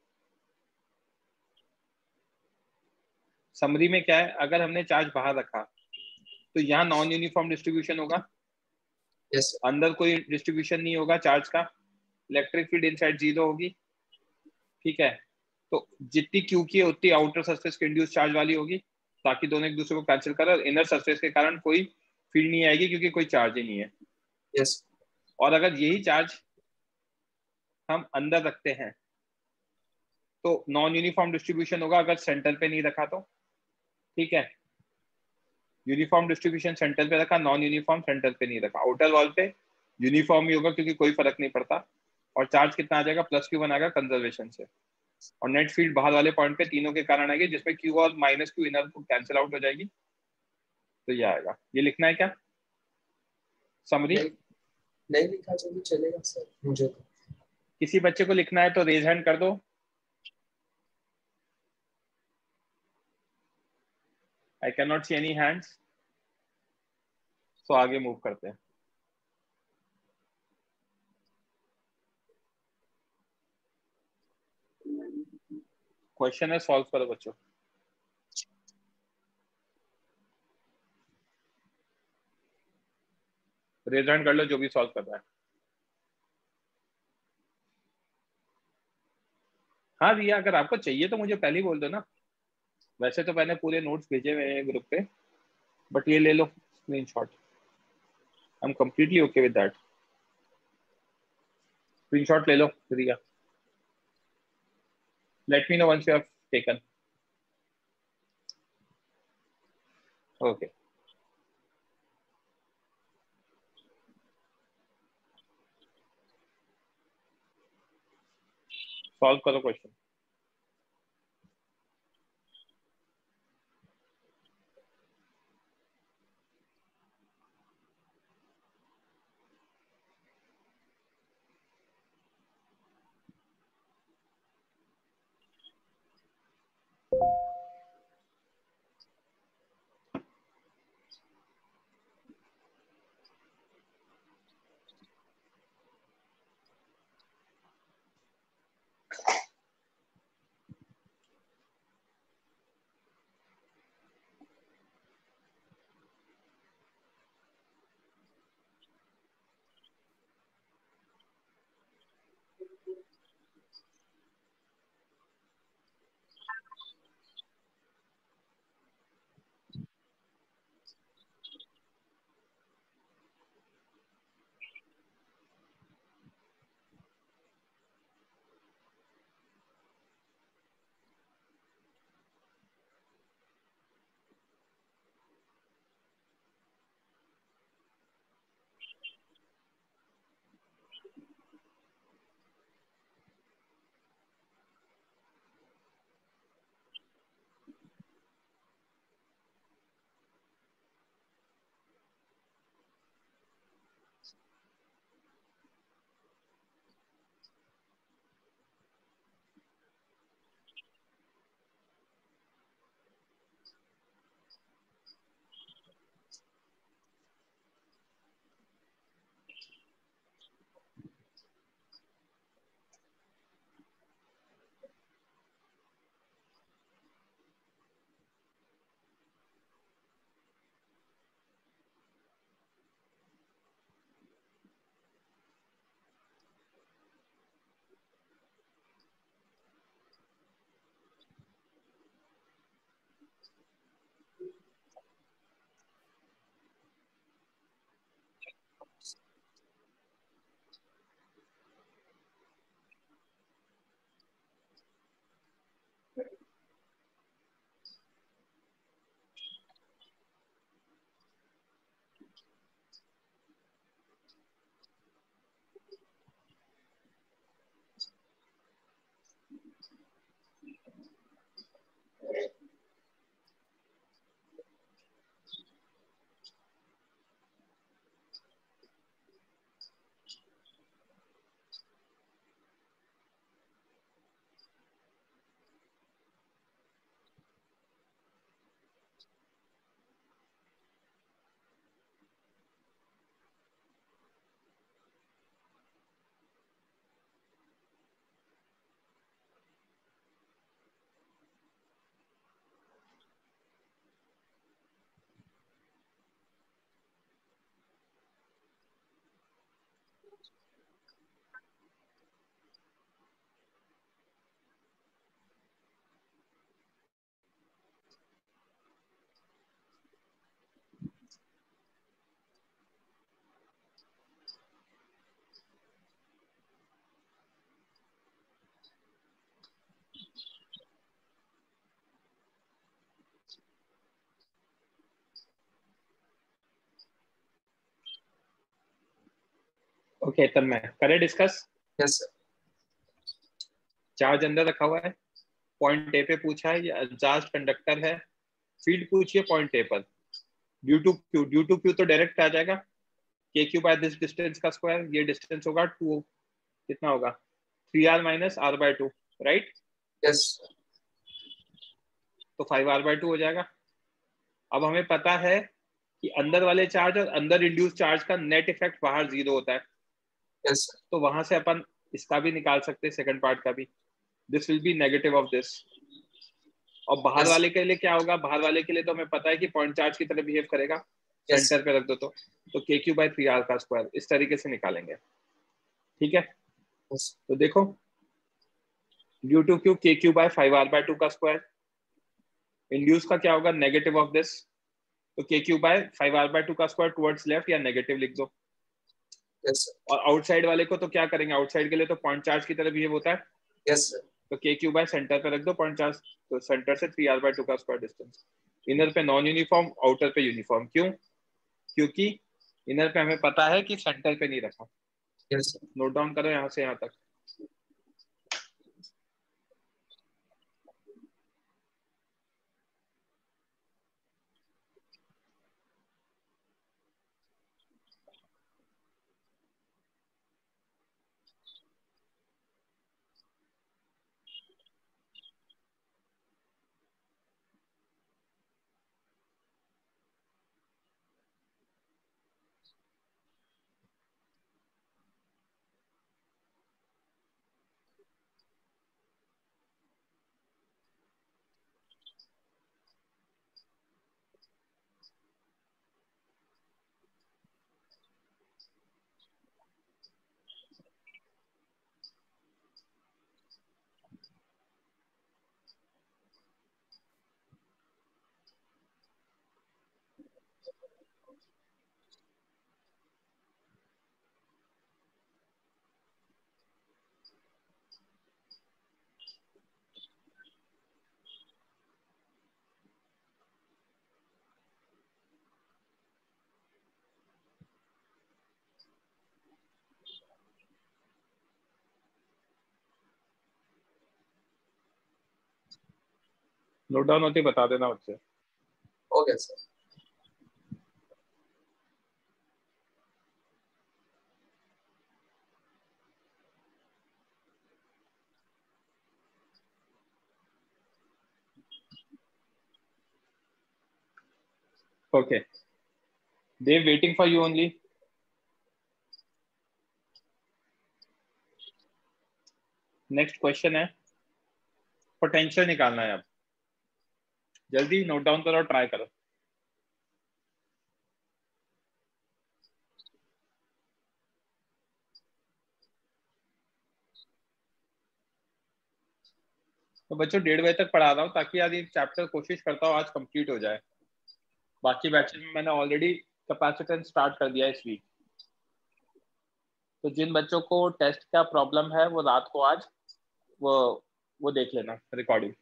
समरी में क्या है, अगर हमने चार्ज बाहर रखा तो यहाँ नॉन यूनिफॉर्म डिस्ट्रीब्यूशन होगा। Yes, sir. अंदर कोई डिस्ट्रीब्यूशन नहीं होगा चार्ज का। इलेक्ट्रिक फील्ड इनसाइड 0 होगी। ठीक है, तो जितनी क्यू की है उतनी आउटर सरफेस के इंड्यूस चार्ज वाली होगी, ताकि दोनों एक दूसरे को कैंसिल कर, और इनर सरफेस के कारण कोई फील्ड नहीं आएगी क्योंकि कोई चार्ज ही नहीं है। Yes. और अगर यही चार्ज हम अंदर रखते हैं तो नॉन यूनिफॉर्म डिस्ट्रीब्यूशन होगा, अगर सेंटर पे नहीं रखा तो। ठीक है, यूनिफॉर्म डिस्ट्रीब्यूशन सेंटर पे रखा, नॉन यूनिफॉर्म सेंटर पे नहीं रखा। आउटर वॉल पे यूनिफॉर्म ही होगा क्योंकि कोई फर्क नहीं पड़ता। और चार्ज कितना आ जाएगा, +Q बनेगा कंजर्वेशन से। और नेट फील्ड बाहर वाले पॉइंट पे तीनों के कारण आएगी, जिसमें Q और -Q इनर को कैंसिल आउट हो जाएगी। तो ये आएगा। ये लिखना है क्या समरी? नहीं लिखा जो भी चलेगा सर मुझे तो। किसी बच्चे को लिखना है तो रेज हैंड कर दो। I can not see any hands, तो आगे मूव करते हैं। क्वेश्चन है, सॉल्व करो बच्चों। रेज हैंड कर लो जो भी सॉल्व कर रहा है। हाँ रिया, अगर आपको चाहिए तो मुझे पहले ही बोल दो ना। वैसे तो मैंने पूरे नोट्स भेजे हुए हैं ग्रुप पे, बट ये ले लो screenshot. I am completely okay with that. Screenshot ले लो Riya. Let me know once you have taken. Okay, solve करो क्वेश्चन। ओके तन्मय, करें डिस्कस? Yes sir. चार्ज अंदर रखा हुआ है, पॉइंट ए पे पूछा है, ये चार्ज कंडक्टर है, फील्ड पूछिए पॉइंट ए पर, ड्यू टू क्यू तो डायरेक्ट आ जाएगा, K Q by this distance का स्क्वायर, ये डिस्टेंस होगा 2, कितना होगा 3r minus r by 2, right? Yes. तो 5r/2 हो जाएगा। अब हमें पता है कि अंदर वाले चार्ज और अंदर इंड्यूस चार्ज का नेट इफेक्ट बाहर 0 होता है, यस सर। तो वहां से अपन इसका भी निकाल सकते हैं, सेकंड पार्ट का भी, this will be negative of this. और बाहर Yes. वाले के लिए क्या होगा, बाहर वाले के लिए तो हमें पता है कि पॉइंट चार्ज की तरह बिहेव करेगा, Yes. सेंटर पे रख दो तो के क्यू बाय 3r का स्क्वायर, इस तरीके से निकालेंगे, ठीक है? Yes. तो देखो ड्यू टू क्यू के क्यू बाय 5r/2 का स्क्वायर, इंड्यूस का क्या होगा नेगेटिव ऑफ दिस, तो के क्यू बाय 5r/2 का स्क्वायर टुवर्ड्स लेफ्ट या नेगेटिव लिख दो। Yes, sir. और आउटसाइड वाले को तो क्या करेंगे, आउटसाइड के लिए तो पॉइंट चार्ज की तरह बिहेव होता है, Yes, sir. तो के क्यू बाय सेंटर पे रख दो पॉइंट चार्ज, तो सेंटर से 3r/2 का स्क्वायर डिस्टेंस। इनर पे नॉन यूनिफॉर्म, आउटर पे यूनिफॉर्म, क्यों? क्योंकि इनर पे हमें पता है कि सेंटर पे नहीं रखा। Yes, sir. नोट डाउन करो यहाँ से यहाँ तक। नोट डाउन होती बता देना मुझसे। Okay, sir. Okay Dev, waiting for you only. Next question है, पोटेंशियल निकालना है। अब जल्दी नोट डाउन करो, ट्राई करो। तो बच्चों 1:30 बजे तक पढ़ा रहा हूँ ताकि आज ये चैप्टर कोशिश करता हूँ आज कंप्लीट हो जाए। बाकी बैचेस में मैंने ऑलरेडी कैपेसिटेंस स्टार्ट कर दिया है इस वीक। तो जिन बच्चों को टेस्ट का प्रॉब्लम है वो रात को आज वो वो देख लेना रिकॉर्डिंग।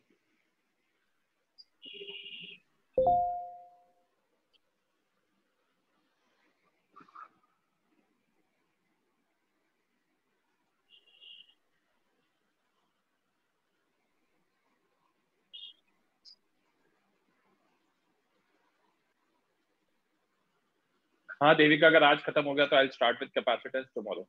हाँ देविका, अगर आज खत्म हो गया तो I start with capacitance tomorrow.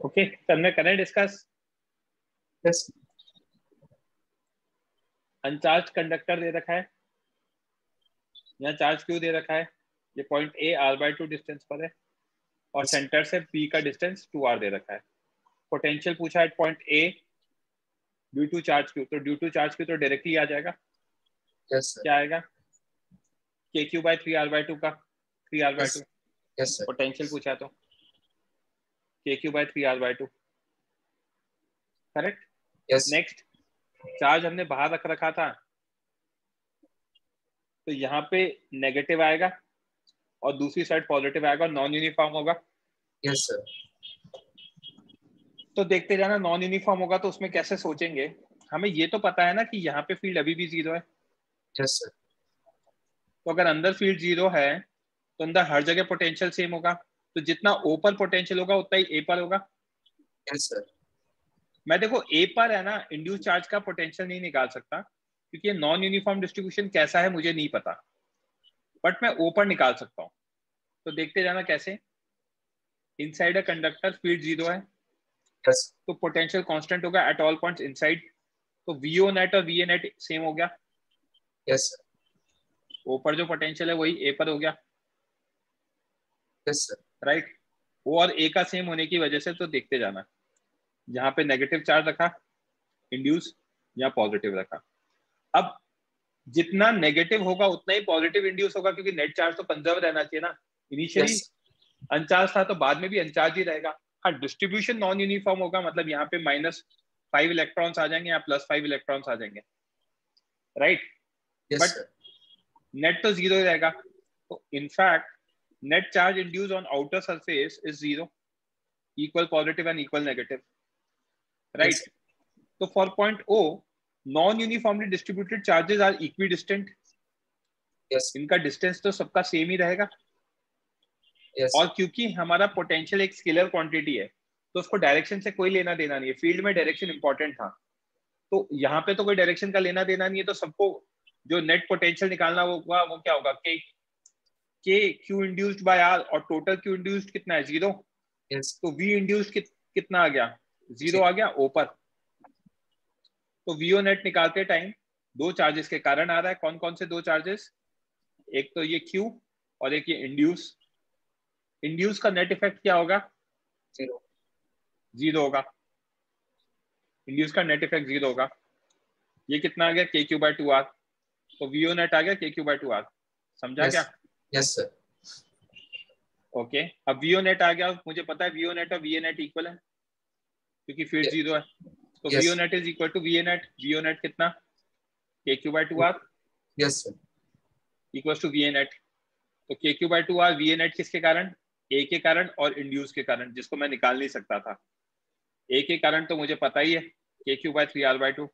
Okay, सबने करें डिस्कस। यस अनचार्ज कंडक्टर दे रखा है, यहाँ चार्ज क्यों दे रखा है, ये पॉइंट ए r/2 डिस्टेंस पर है और सेंटर से p का डिस्टेंस 2r दे रखा है। पोटेंशियल पूछा है point A due to charge Q, तो ड्यू टू चार्ज क्यू तो डायरेक्टली आ जाएगा। यस सर क्या आएगा, के क्यू बाई 3r/2 का 3r/2। यस सर पोटेंशियल पूछा है तो K Q by 3r/2, correct. Yes next, charge हमने बाहर रख रखा था, तो यहाँ पे नेगेटिव आएगा और दूसरी साइड पॉजिटिव आएगा, नॉन यूनिफॉर्म होगा। यस सर तो देखते जाना, नॉन यूनिफॉर्म होगा तो उसमें कैसे सोचेंगे। हमें ये तो पता है ना कि यहाँ पे फील्ड अभी भी 0 है, यस सर तो अगर अंदर फील्ड 0 है तो अंदर हर जगह पोटेंशियल सेम होगा, तो जितना ओ पर पोटेंशियल होगा उतना ही ए पर होगा। यस सर मैं देखो ए पर है ना इंड्यूस चार्ज का पोटेंशियल नहीं निकाल सकता, क्योंकि ये नॉन यूनिफॉर्म डिस्ट्रीब्यूशन कैसा है मुझे नहीं पता, बट मैं ओ पर निकाल सकता हूँ। तो देखते जाना कैसे। इनसाइड अ कंडक्टर फील्ड 0 है, यस तो पोटेंशियल कांस्टेंट होगा एट ऑल पॉइंट्स इनसाइड, तो वीओ नेट और वी ए नेट सेम हो गया। यस सर ओ पर जो पोटेंशियल है वही ए पर हो गया, यस सर राइट। ओ और ए का सेम होने की वजह से तो देखते जाना, जहां पे नेगेटिव चार्ज रखा इंड्यूस, या पॉजिटिव रखा। अब जितना नेगेटिव होगा उतना ही पॉजिटिव इंड्यूस होगा, क्योंकि नेट चार्ज तो कंजर्व रहना चाहिए ना। इनिशियली यस अनचार्ज था तो बाद में भी अनचार्ज ही रहेगा। हाँ, डिस्ट्रीब्यूशन नॉन यूनिफॉर्म होगा, मतलब यहाँ पे -5 इलेक्ट्रॉन्स आ जाएंगे या +5 इलेक्ट्रॉन्स आ जाएंगे, right. Yes but sir net तो 0 ही रहेगा। तो in fact net charge induce on outer surface is 0, equal positive and equal negative, yes right. तो for point O, non uniformly distributed charges are equidistant, yes इनका distance तो सबका same ही रहेगा। Yes और क्योंकि हमारा पोटेंशियल एक स्केलर क्वांटिटी है, तो उसको डायरेक्शन से कोई लेना देना नहीं है। फील्ड में डायरेक्शन इंपॉर्टेंट था, तो यहाँ पे तो कोई डायरेक्शन का लेना देना नहीं है, तो सबको जो नेट पोटेंशियल निकालना होगा वो क्या होगा, के क्यू इंड्यूस्ड बाय आर, और टोटल क्यू इंड्यूस्ड कितना है 0, यस तो वी इंड्यूस्ड कितना आ गया 0 आ गया ओ पर। तो वीओ नेट निकालते टाइम दो चार्जेस के कारण आ रहा है। कौन कौन से दो चार्जेस, एक तो ये क्यू और एक ये इंड्यूस। इंड्यूस का नेट इफेक्ट क्या होगा, 0 होगा। इंड्यूस का नेट इफेक्ट 0 होगा। ये कितना आ गया के क्यू बाई 2r, तो वीओ नेट आ गया के क्यू बाई 2r। समझा क्या, यस सर ओके। अब वीओ नेट आ गया, मुझे पता है वीओ नेट और वी ए नेट इक्वल है, क्योंकि फील्ड 0 है। तो V O yes net is equal to V A net. V O net कितना, K Q by 2r yes sir equal to V A net. तो K Q by 2r V A net किसके कारण, ए के कारण और इंड्यूस के कारण, जिसको मैं निकाल नहीं सकता था। ए के कारण तो मुझे पता ही है, के Q by 3r/2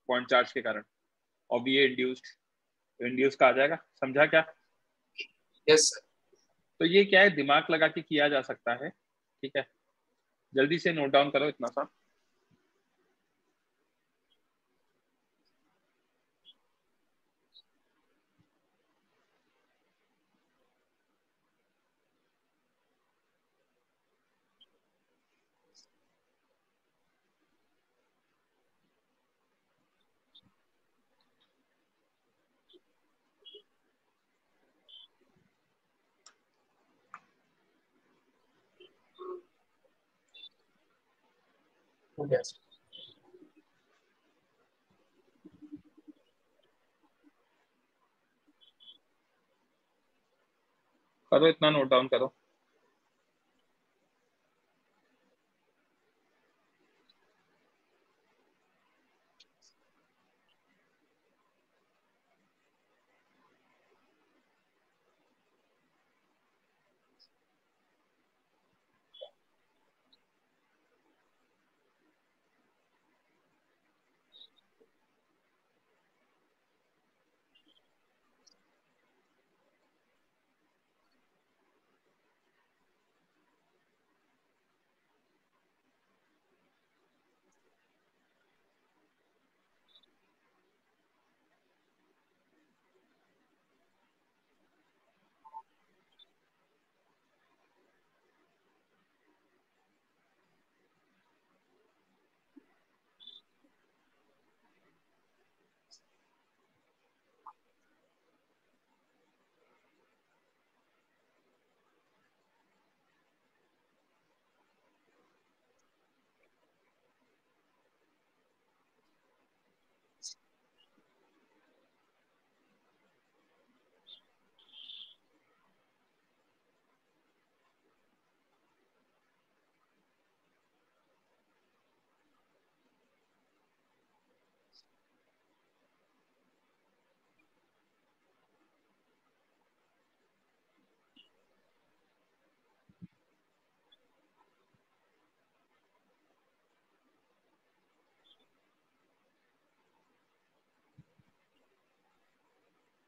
point charge के कारण, और वी ए इंड्यूस्ड, इंड्यूस का आ जाएगा। समझा क्या। यस सर तो ये क्या है, दिमाग लगा के किया जा सकता है, ठीक है। जल्दी से नोट डाउन करो इतना सा। हो गया सर करो इतना, नोट डाउन करो।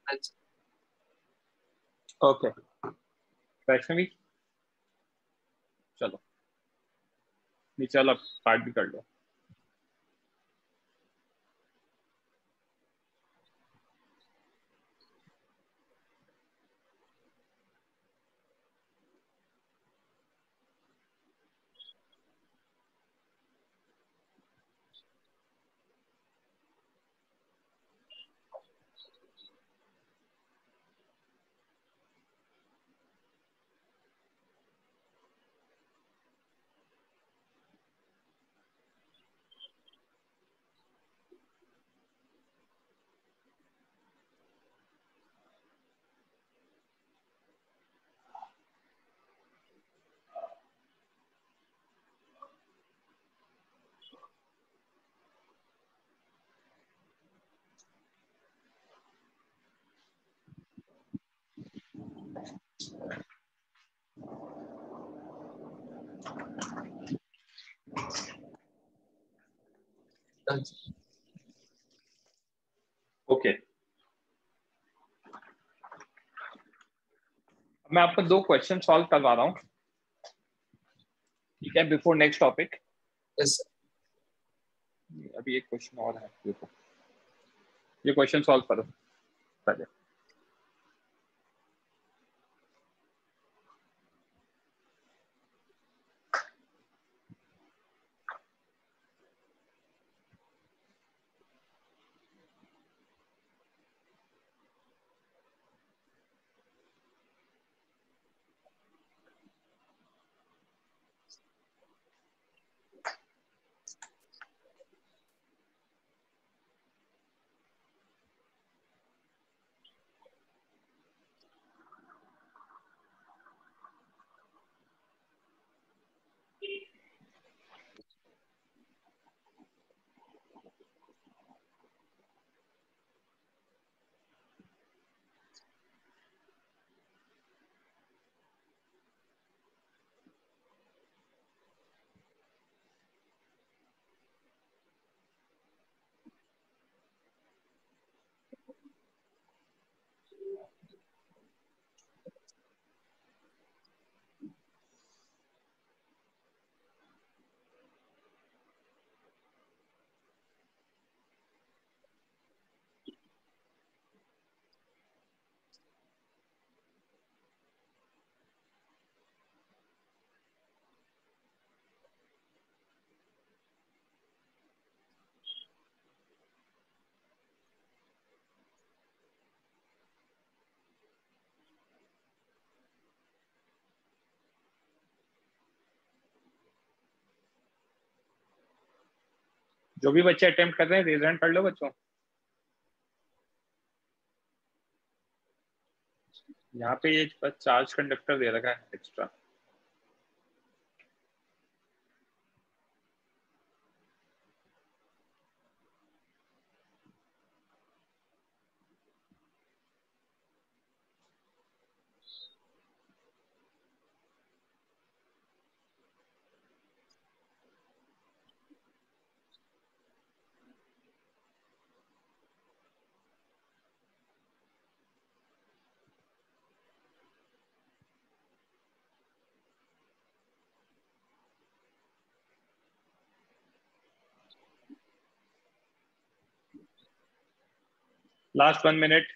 अच्छा, ओके वैष्णवी, चलो नीचे वाला पार्ट भी कर लो। अच्छा, ओके, मैं आपको 2 क्वेश्चन सॉल्व करवा रहा हूँ, ठीक है, बिफोर नेक्स्ट टॉपिक। yes, अभी एक क्वेश्चन और है, देखो ये क्वेश्चन सॉल्व करो पहले। जो भी बच्चे अटेम्प्ट कर रहे हैं रेज हैंड कर लो बच्चों। यहाँ पे ये चार्ज कंडक्टर दे रखा है एक्स्ट्रा। Last 1 minute.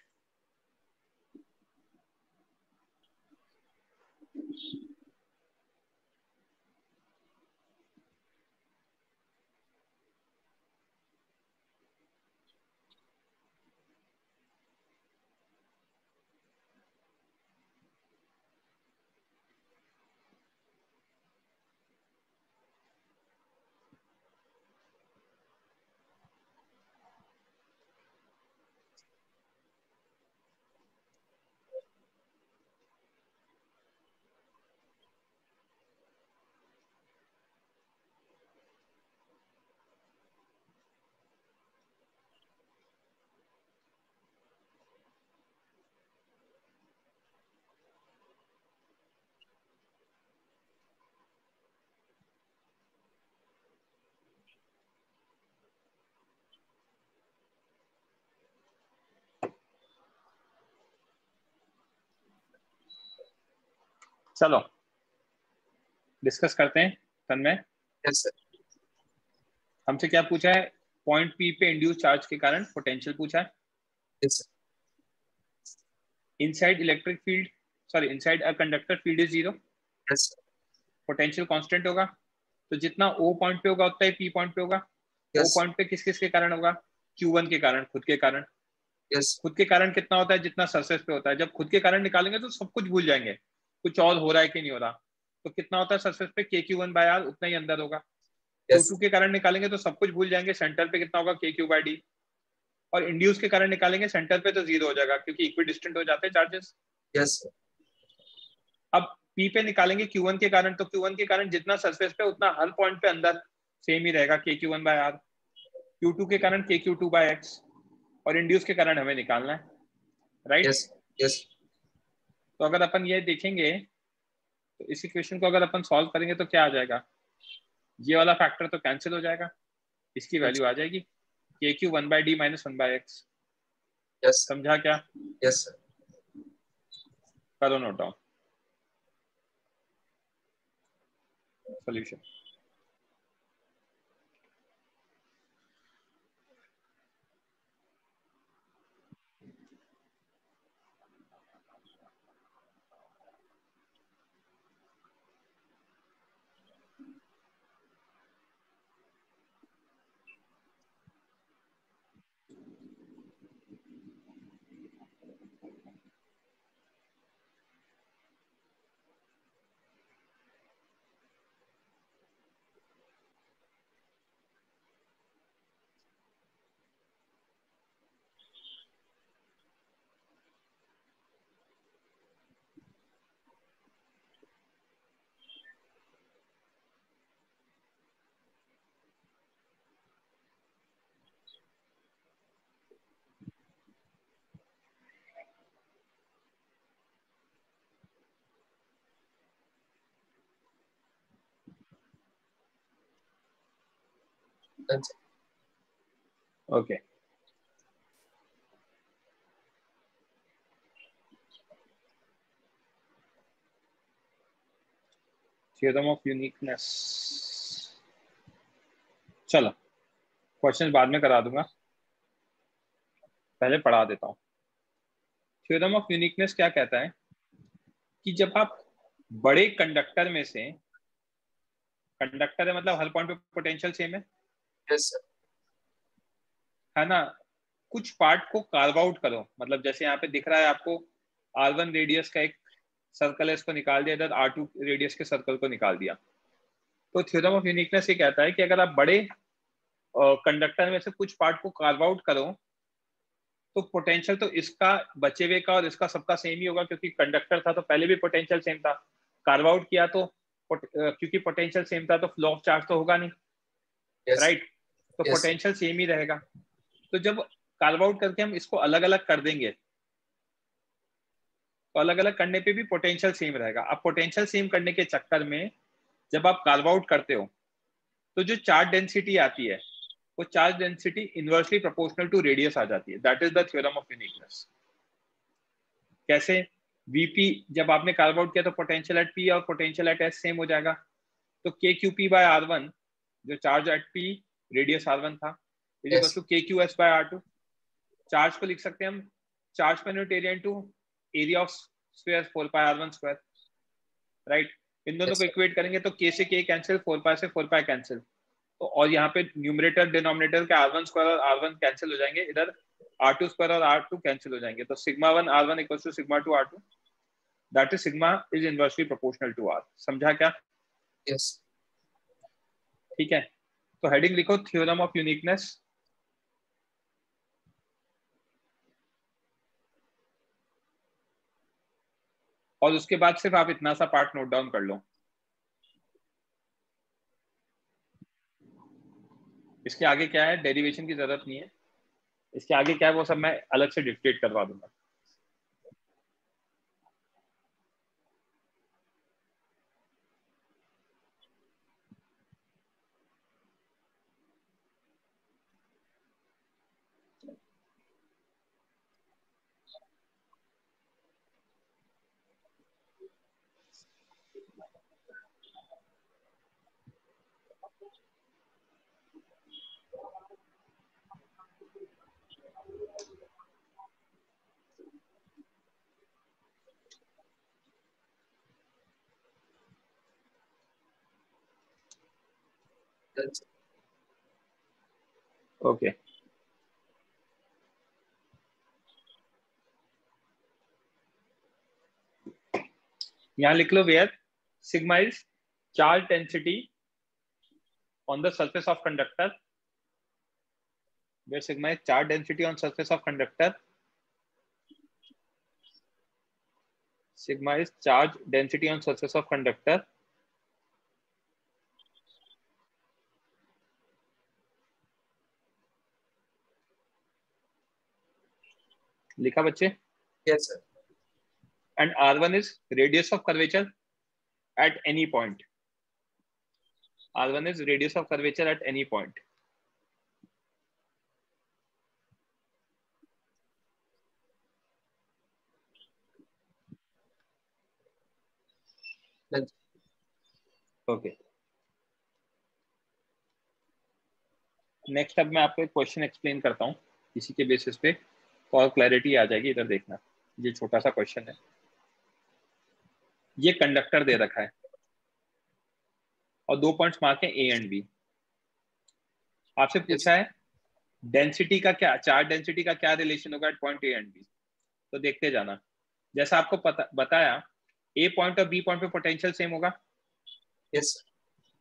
चलो डिस्कस करते हैं। तन्मय, यस सर। हमसे क्या पूछा है? पॉइंट पी पे इंड्यूस चार्ज के कारण पोटेंशियल पूछा है। Yes sir. Inside electric field, sorry inside a conductor field is zero, yes sir. Potential constant होगा। तो जितना ओ पॉइंट पे होगा उतना ही पी पॉइंट पे होगा। ओ यस पॉइंट पे किस किस के कारण होगा? Q1 के कारण, खुद के कारण। यस खुद के कारण कितना होता है? जितना सरफेस पे होता है। जब खुद के कारण निकालेंगे तो सब कुछ भूल जाएंगे, कुछ और हो रहा है कि नहीं हो रहा। तो कितना होता है सरफेस पे? KQ1/R, उतना ही अंदर होगा। यस Q2 के कारण निकालेंगे तो सब कुछ भूल जाएंगे, सेंटर पे कितना होगा? KQ/D। और इंड्यूस के कारण निकालेंगे सेंटर पे तो जीरो हो जाएगा, क्योंकि इक्वी डिस्टेंट हो जाते हैं चार्जेस। Yes sir. अब पी पे निकालेंगे Q1 के कारण, तो Q1 के कारण जितना सरफेस पे उतना हर पॉइंट पे अंदर सेम ही रहेगा, KQ1/R। Q2 के कारण KQ2/X। और इंड्यूस के कारण हमें निकालना है, राइट? Yes yes. तो अगर अपन ये देखेंगे तो इस इक्वेशन को अगर अपन सॉल्व करेंगे तो क्या आ जाएगा? ये वाला फैक्टर तो कैंसिल हो जाएगा, इसकी वैल्यू आ जाएगी KQ1/D - 1/X। यस समझा क्या? Yes sir. करो note down solution. Okay, theorem of uniqueness. चलो क्वेश्चन बाद में करा दूंगा, पहले पढ़ा देता हूँ। थ्योरम ऑफ यूनिकनेस क्या कहता है कि जब आप बड़े कंडक्टर में से, कंडक्टर है मतलब हर पॉइंट पे पोटेंशियल सेम यस सर। है ना, कुछ पार्ट को कार्व आउट करो। मतलब जैसे यहाँ पे दिख रहा है आपको, R1 रेडियस का एक सर्कल है, इसको निकाल दिया, इधर R2 रेडियस के सर्कल को निकाल दिया। तो थ्योरम ऑफ यूनिकनेस ये कहता है कि अगर आप बड़े कंडक्टर में से कुछ पार्ट को कार्व आउट करो तो पोटेंशियल तो इसका बचे हुए का और इसका सबका सेम ही होगा, क्योंकि कंडक्टर था तो पहले भी पोटेंशियल सेम था। कार्व आउट किया तो क्योंकि पोटेंशियल सेम था तो फ्लो ऑफ चार्ज तो होगा नहीं, यस राइट? तो यस पोटेंशियल सेम ही रहेगा। तो जब कार्व आउट करके हम इसको अलग अलग कर देंगे तो अलग अलग करने पे भी पोटेंशियल सेम रहेगा। अब पोटेंशियल सेम करने के चक्कर में जब आप कार्व आउट करते हो तो जो चार्ज डेंसिटी आती है वो charge density inversely proportional to radius आ जाती है। That is the theorem of uniqueness. कैसे? Vp जब आपने कार्व आउट किया तो पोटेंशियल एट P और पोटेंशियल एट S सेम हो जाएगा। तो KQP/R1 जो charge at P radius R1 था is equal yes to KQS/R2। Charge को लिख सकते हैं हम चार्ज पर unit area into area of sphere 4πr1 square, right? इन दोनों को यस इक्वेट करेंगे तो K से K कैंसिल, 4π से 4π कैंसिल। तो और यहाँ पे न्यूमरेटर डिनोमिनेटर के R1 स्क्वायर और R1 कैंसिल हो जाएंगे, इधर R2 स्क्वायर और R2 कैंसिल हो जाएंगे। तो σ1 R1 equals to σ2 R2, that is sigma is inversely proportional to R। समझा क्या? यस। ठीक है, तो हेडिंग लिखो थ्योरम ऑफ यूनिकनेस। और उसके बाद सिर्फ आप इतना सा पार्ट नोट डाउन कर लो। इसके आगे क्या है डेरिवेशन की जरूरत नहीं है, इसके आगे क्या है वो सब मैं अलग से डिक्टेट करवा दूंगा। Done, sir. ओके, यहाँ लिख लो where sigma is charge density on the surface of conductor, where sigma is charge density on surface of conductor, sigma is charge density on surface of conductor, लिखा बच्चे? Yes, sir. And r1 is radius of curvature at any point, r1 is radius of curvature at any point. Done. Okay, next अब मैं आपको एक question explain करता हूँ, इसी के बेसिस पे और क्लैरिटी आ जाएगी। इधर देखना, ये छोटा सा क्वेश्चन है, ये कंडक्टर दे रखा है और 2 पॉइंट्स मार्क है ए एंड बी। आपसे पूछा है डेंसिटी का क्या, चार्ज डेंसिटी का क्या रिलेशन होगा at point A and B. तो देखते जाना, जैसा आपको बताया ए पॉइंट और बी पॉइंट पे पोटेंशियल सेम होगा। Yes, sir.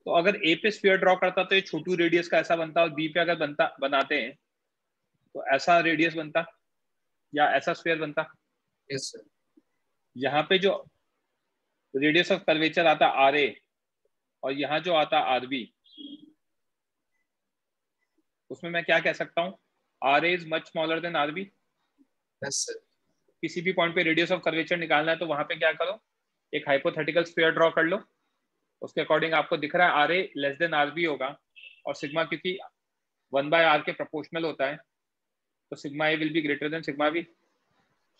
तो अगर ए पे स्फीयर ड्रॉ करता तो ये छोटू रेडियस का ऐसा बनता, और बी पे अगर बनाते हैं तो ऐसा रेडियस बनता या ऐसा स्फीयर बनता। Yes, sir. यहाँ पे जो रेडियस ऑफ कर्वेचर आता आर ए और यहाँ जो आता आर बी, उसमें मैं क्या कह सकता हूँ, R A is much smaller than R B. Yes, sir. किसी भी पॉइंट पे रेडियस ऑफ कर्वेचर निकालना है तो वहां पे क्या करो, एक हाइपोथेटिकल स्फीयर ड्रॉ कर लो, उसके अकॉर्डिंग आपको दिख रहा है R A less than R B होगा, और सिग्मा क्योंकि 1/r के प्रोपोर्शनल होता है तो sigma A will be greater than sigma B.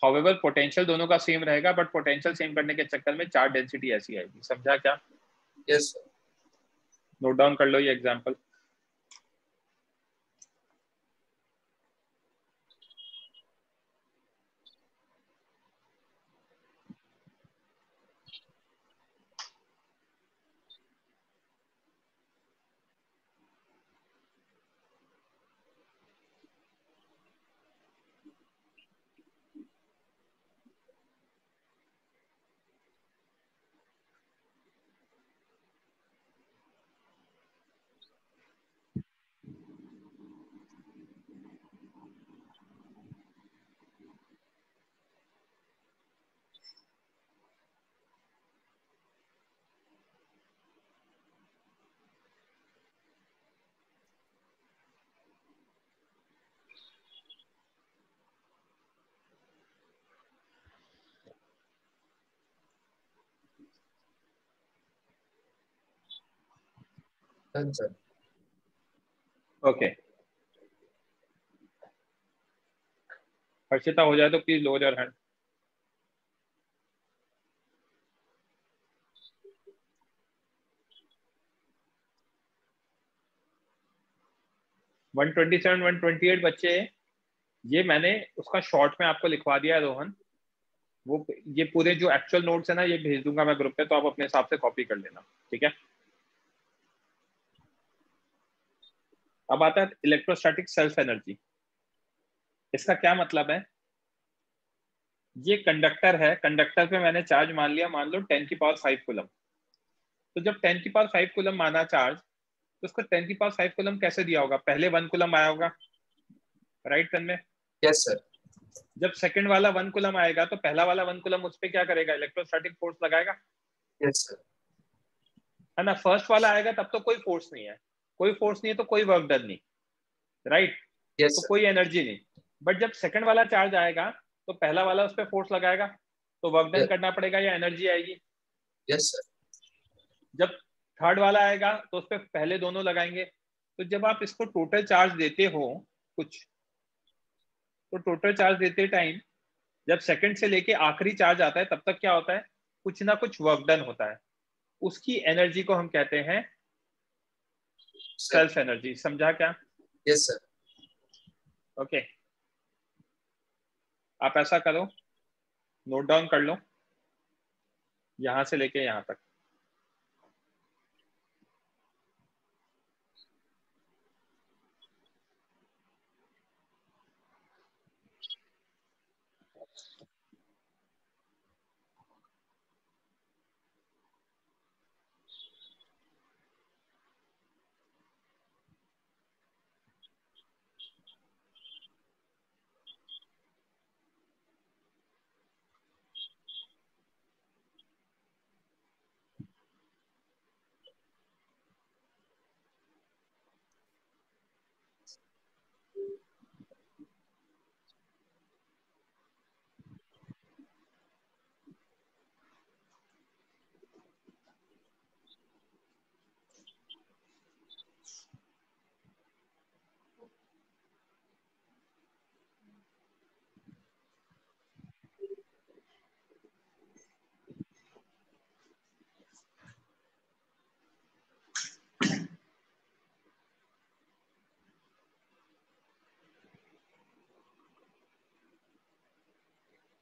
However potential दोनों का सेम रहेगा, बट पोटेंशियल सेम करने के चक्कर में चार्ज डेंसिटी ऐसी आएगी। समझा क्या? Yes, sir. नोट डाउन कर लो ये example. Done, sir. Okay, Harshita हो जाए तो please lower your hand. One 127 128 बच्चे, ये मैंने उसका शॉर्ट में आपको लिखवा दिया है रोहन, वो ये पूरे जो एक्चुअल नोट्स है ना ये भेज दूंगा मैं ग्रुप पे, तो आप अपने हिसाब से कॉपी कर लेना, ठीक है? अब आता है इलेक्ट्रोस्टैटिक सेल्फ एनर्जी। इसका क्या मतलब है, ये कंडक्टर है, कंडक्टर पे मैंने चार्ज मान लिया, मान लो 10⁵ कूलम। तो जब 10⁵ कूलम माना चार्ज, तो उसको 10⁵ कूलम कैसे दिया होगा, पहले 1 कूलम आया होगा, राइट में? Yes, sir. जब सेकंड वाला 1 कूलम आएगा तो पहला वाला 1 कूलम उस पर क्या करेगा, इलेक्ट्रोस्टैटिक फोर्स लगाएगा, Yes, sir. है ना? फर्स्ट वाला आएगा तब तो कोई फोर्स नहीं है, कोई फोर्स नहीं है तो कोई वर्क डन नहीं, राइट? Yes, तो sir. कोई एनर्जी नहीं। बट जब सेकंड वाला चार्ज आएगा तो पहला वाला उस पर फोर्स लगाएगा, तो वर्क डन Yeah. करना पड़ेगा या एनर्जी आएगी। Yes, sir. जब थर्ड वाला आएगा तो उस पर पहले दोनों लगाएंगे। तो जब आप इसको टोटल चार्ज देते हो कुछ, तो टोटल चार्ज देते टाइम जब सेकंड से लेके आखिरी चार्ज आता है तब तक क्या होता है, कुछ ना कुछ वर्क डन होता है, उसकी एनर्जी को हम कहते हैं Sir. Self energy. समझा क्या? Yes, sir. ओके, आप ऐसा करो, नोट डाउन कर लो यहां से लेके यहां तक।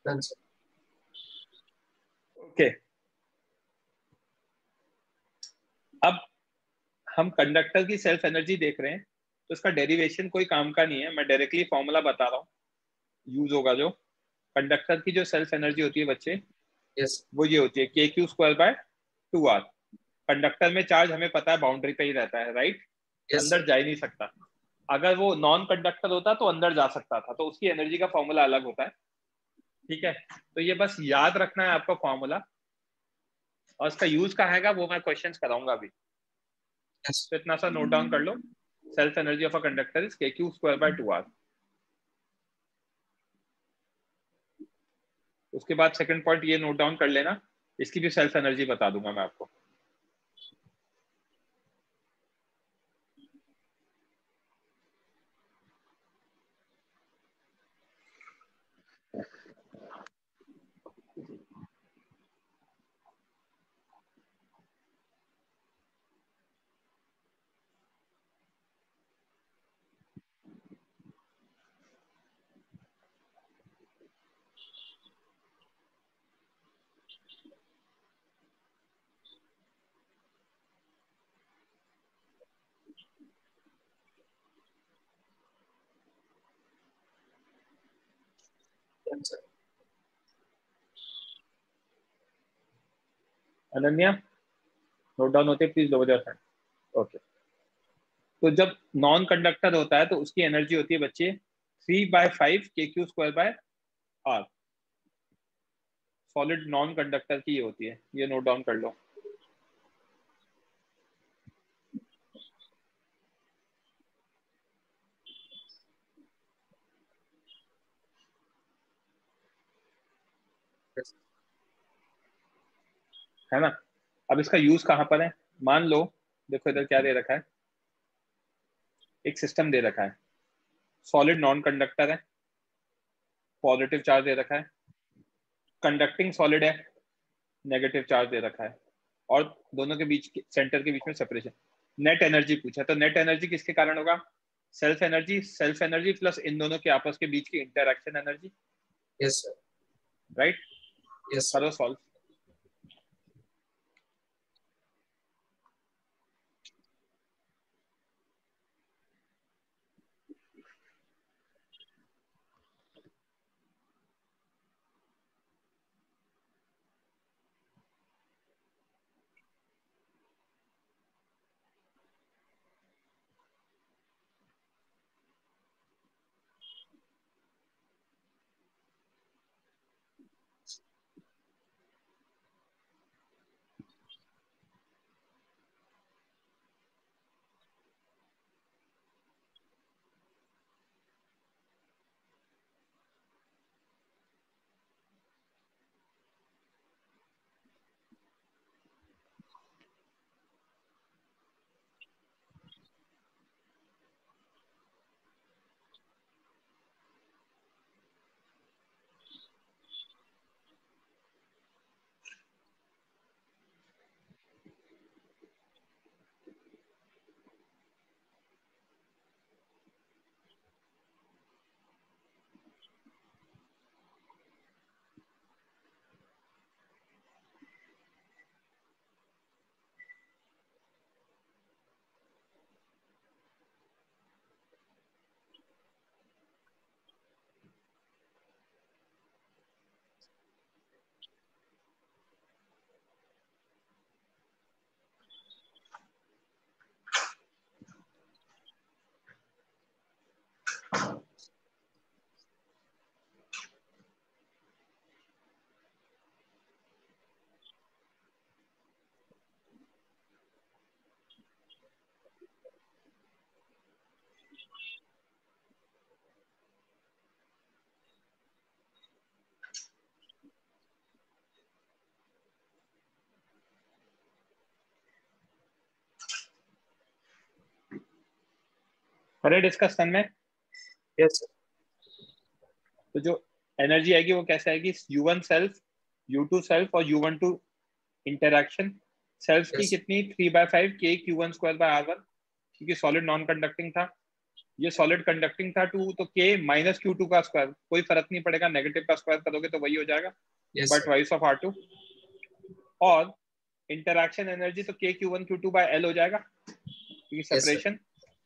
Done, sir. ओके, अब हम कंडक्टर की सेल्फ एनर्जी देख रहे हैं, तो इसका डेरिवेशन कोई काम का नहीं है, मैं डायरेक्टली फॉर्मूला बता रहा हूँ, यूज होगा जो। कंडक्टर की जो सेल्फ एनर्जी होती है बच्चे, Yes. वो ये होती है KQ²/2R। कंडक्टर में चार्ज हमें पता है बाउंड्री पे ही रहता है, राइट? Yes. अंदर जा ही नहीं सकता। अगर वो नॉन कंडक्टर होता तो अंदर जा सकता था, तो उसकी एनर्जी का फॉर्मूला अलग होता है, ठीक है? तो ये बस याद रखना है आपका फॉर्मूला, और इसका यूज कहाँ है वो मैं क्वेश्चंस कराऊंगा अभी। Yes. तो इतना सा नोट डाउन कर लो, self energy of a conductor is KQ²/2R। उसके बाद सेकंड पॉइंट ये नोट डाउन कर लेना, इसकी भी सेल्फ एनर्जी बता दूंगा मैं आपको। Done, sir. Ananya, note down होते प्लीज लो फ्रेंड। ओके, तो जब नॉन कंडक्टर होता है तो उसकी एनर्जी होती है बच्चे 3/5 KQ²/R। सॉलिड नॉन कंडक्टर की ये होती है, ये नोट डाउन कर लो। Yes. है ना? अब इसका यूज कहाँ पर है? मान लो, देखो इधर क्या दे रखा है, एक सिस्टम दे रखा है, सॉलिड नॉन कंडक्टर है, पॉजिटिव चार्ज दे रखा है, कंडक्टिंग सॉलिड है, नेगेटिव चार्ज दे रखा है, और दोनों के बीच, सेंटर के बीच में सेपरेशन। नेट एनर्जी पूछा, तो नेट एनर्जी किसके कारण होगा? Self energy, self energy plus इन दोनों के आपस के बीच की interaction energy, Yes, sir. Right? Yes, sir. करो सॉल्व। करें डिस्कस सन में। Yes sir. तो जो एनर्जी आएगी वो कैसे आएगी, U1 सेल्फ, U2 सेल्फ और U12 इंटरैक्शन। सेल्फ की Yes. कितनी 3/5 k Q1 square by R1, क्योंकि सॉलिड नॉन कंडक्टिंग था, ये सॉलिड कंडक्टिंग था 2, तो k माइनस Q2 का स्क्वायर, कोई फर्क नहीं पड़ेगा, नेगेटिव का स्क्वायर करोगे तो वही हो जाएगा, Yes, bye sir. Twice of R2। और इंटरैक्शन एनर्जी तो k Q1 Q2 by L हो जाएगा, क्योंकि Yes, sir. सेपरेशन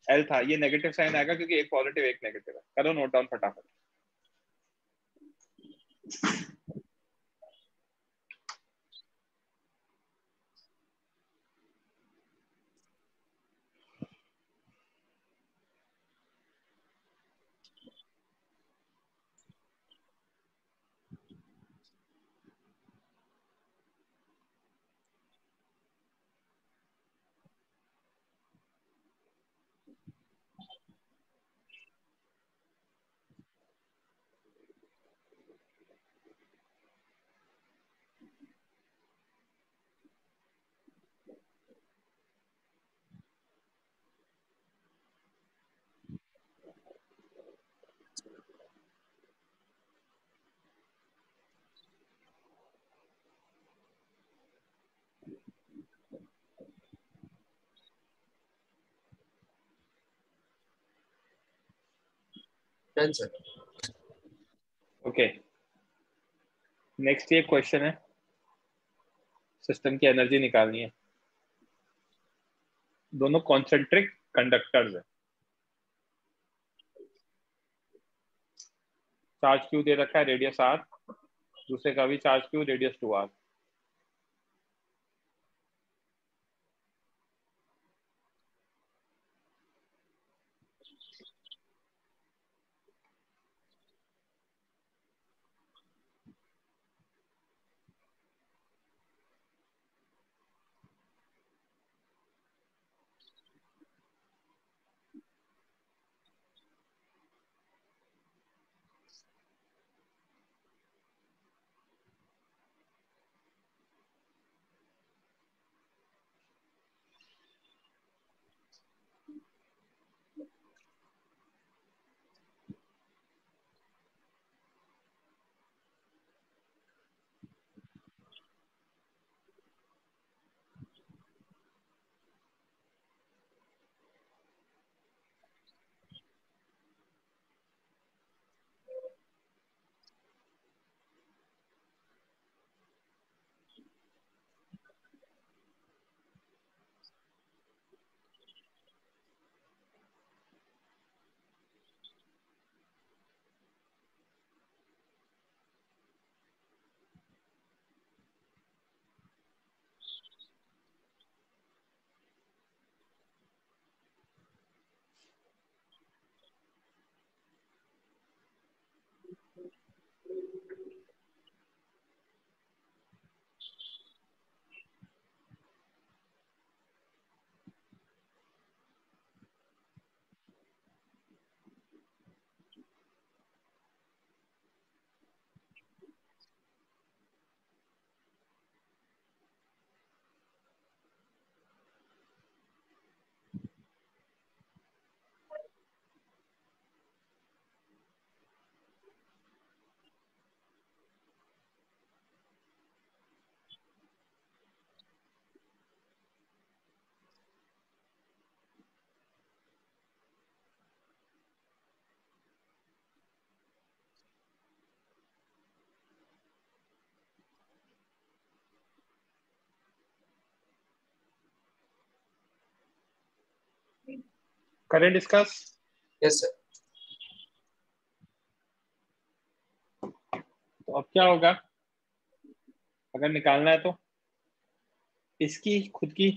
L था, ये नेगेटिव साइन आएगा क्योंकि एक पॉजिटिव एक नेगेटिव है। करो नोट डाउन फटाफट। Done, sir. ओके, नेक्स्ट ये क्वेश्चन है, सिस्टम की एनर्जी निकालनी है। दोनों कॉन्सेंट्रिक कंडक्टर्स है, चार्ज क्यू दे रखा है, रेडियस r, दूसरे का भी चार्ज क्यू, रेडियस 2r। करें डिस्कस। Yes, sir. तो अब क्या होगा, अगर निकालना है तो इसकी खुद की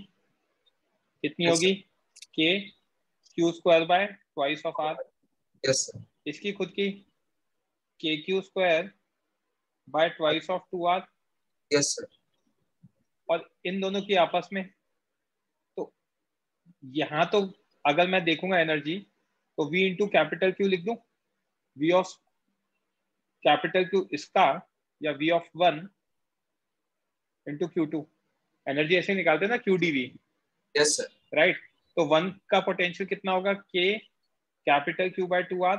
कितनी Yes, होगी, sir. k Q square by twice of r। Yes, sir. इसकी खुद की k Q square by twice of 2r। Yes, sir. और इन दोनों की आपस में, तो यहाँ तो अगर मैं देखूंगा एनर्जी, तो V इंटू कैपिटल Q लिख दूं, V ऑफ कैपिटल Q इसका, या V of 1 into Q2। Energy ऐसे निकालते हैं ना, QdV, Yes, sir. राइट। तो 1 का पोटेंशियल कितना होगा, k capital Q by 2R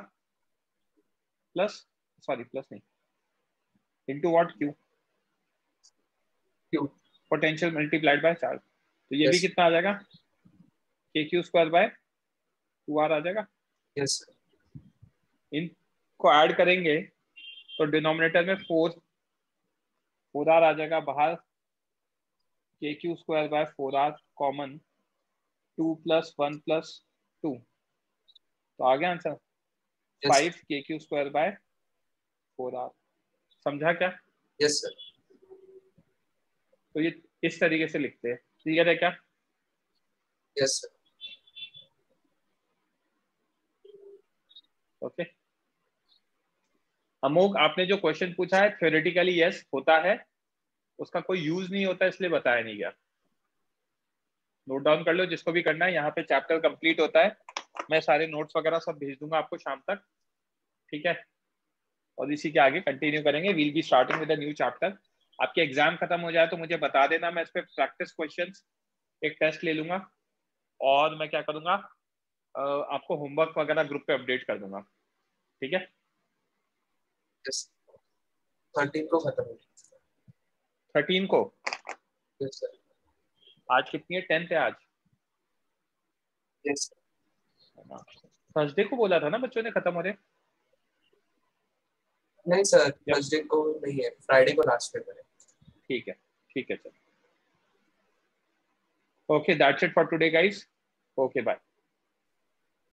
plus नहीं into what Q potential multiplied by charge, तो ये भी कितना आ जाएगा KQ स्क्वायर बाय 2R आ जाएगा। यस इनको ऐड करेंगे तो डिनोमिनेटर में 4R आ जाएगा, बाहर KQ square by 4R common 2 + 1 + 2, तो आ गया answer 5 KQ square by 4R। समझा क्या? Yes sir. तो ये इस तरीके से लिखते हैं, क्लियर है क्या? Yes sir. ओके अमोक, आपने जो क्वेश्चन पूछा है थ्योरेटिकली यस होता है, उसका कोई यूज नहीं होता इसलिए बताया नहीं गया। नोट डाउन कर लो जिसको भी करना है। यहाँ पे चैप्टर कंप्लीट होता है, मैं सारे नोट्स वगैरह सब भेज दूंगा आपको शाम तक, ठीक है? और इसी के आगे कंटिन्यू करेंगे। We'll be starting with a new chapter. आपके एग्जाम खत्म हो जाए तो मुझे बता देना, मैं इस पे प्रैक्टिस क्वेश्चंस एक टेस्ट ले लूंगा और मैं क्या करूंगा आपको होमवर्क वगैरह ग्रुप पे अपडेट कर दूंगा, ठीक है? यस 13 को खत्म हो गया। 13 को? Yes sir. आज कितनी है? 10th है आज। यस थर्सडे को बोला था ना बच्चों ने खत्म हो रहे। नहीं सर, थर्सडे को नहीं है, फ्राइडे को लास्ट पेपर है। ठीक है चलो। Okay that's it for today guys. Okay bye.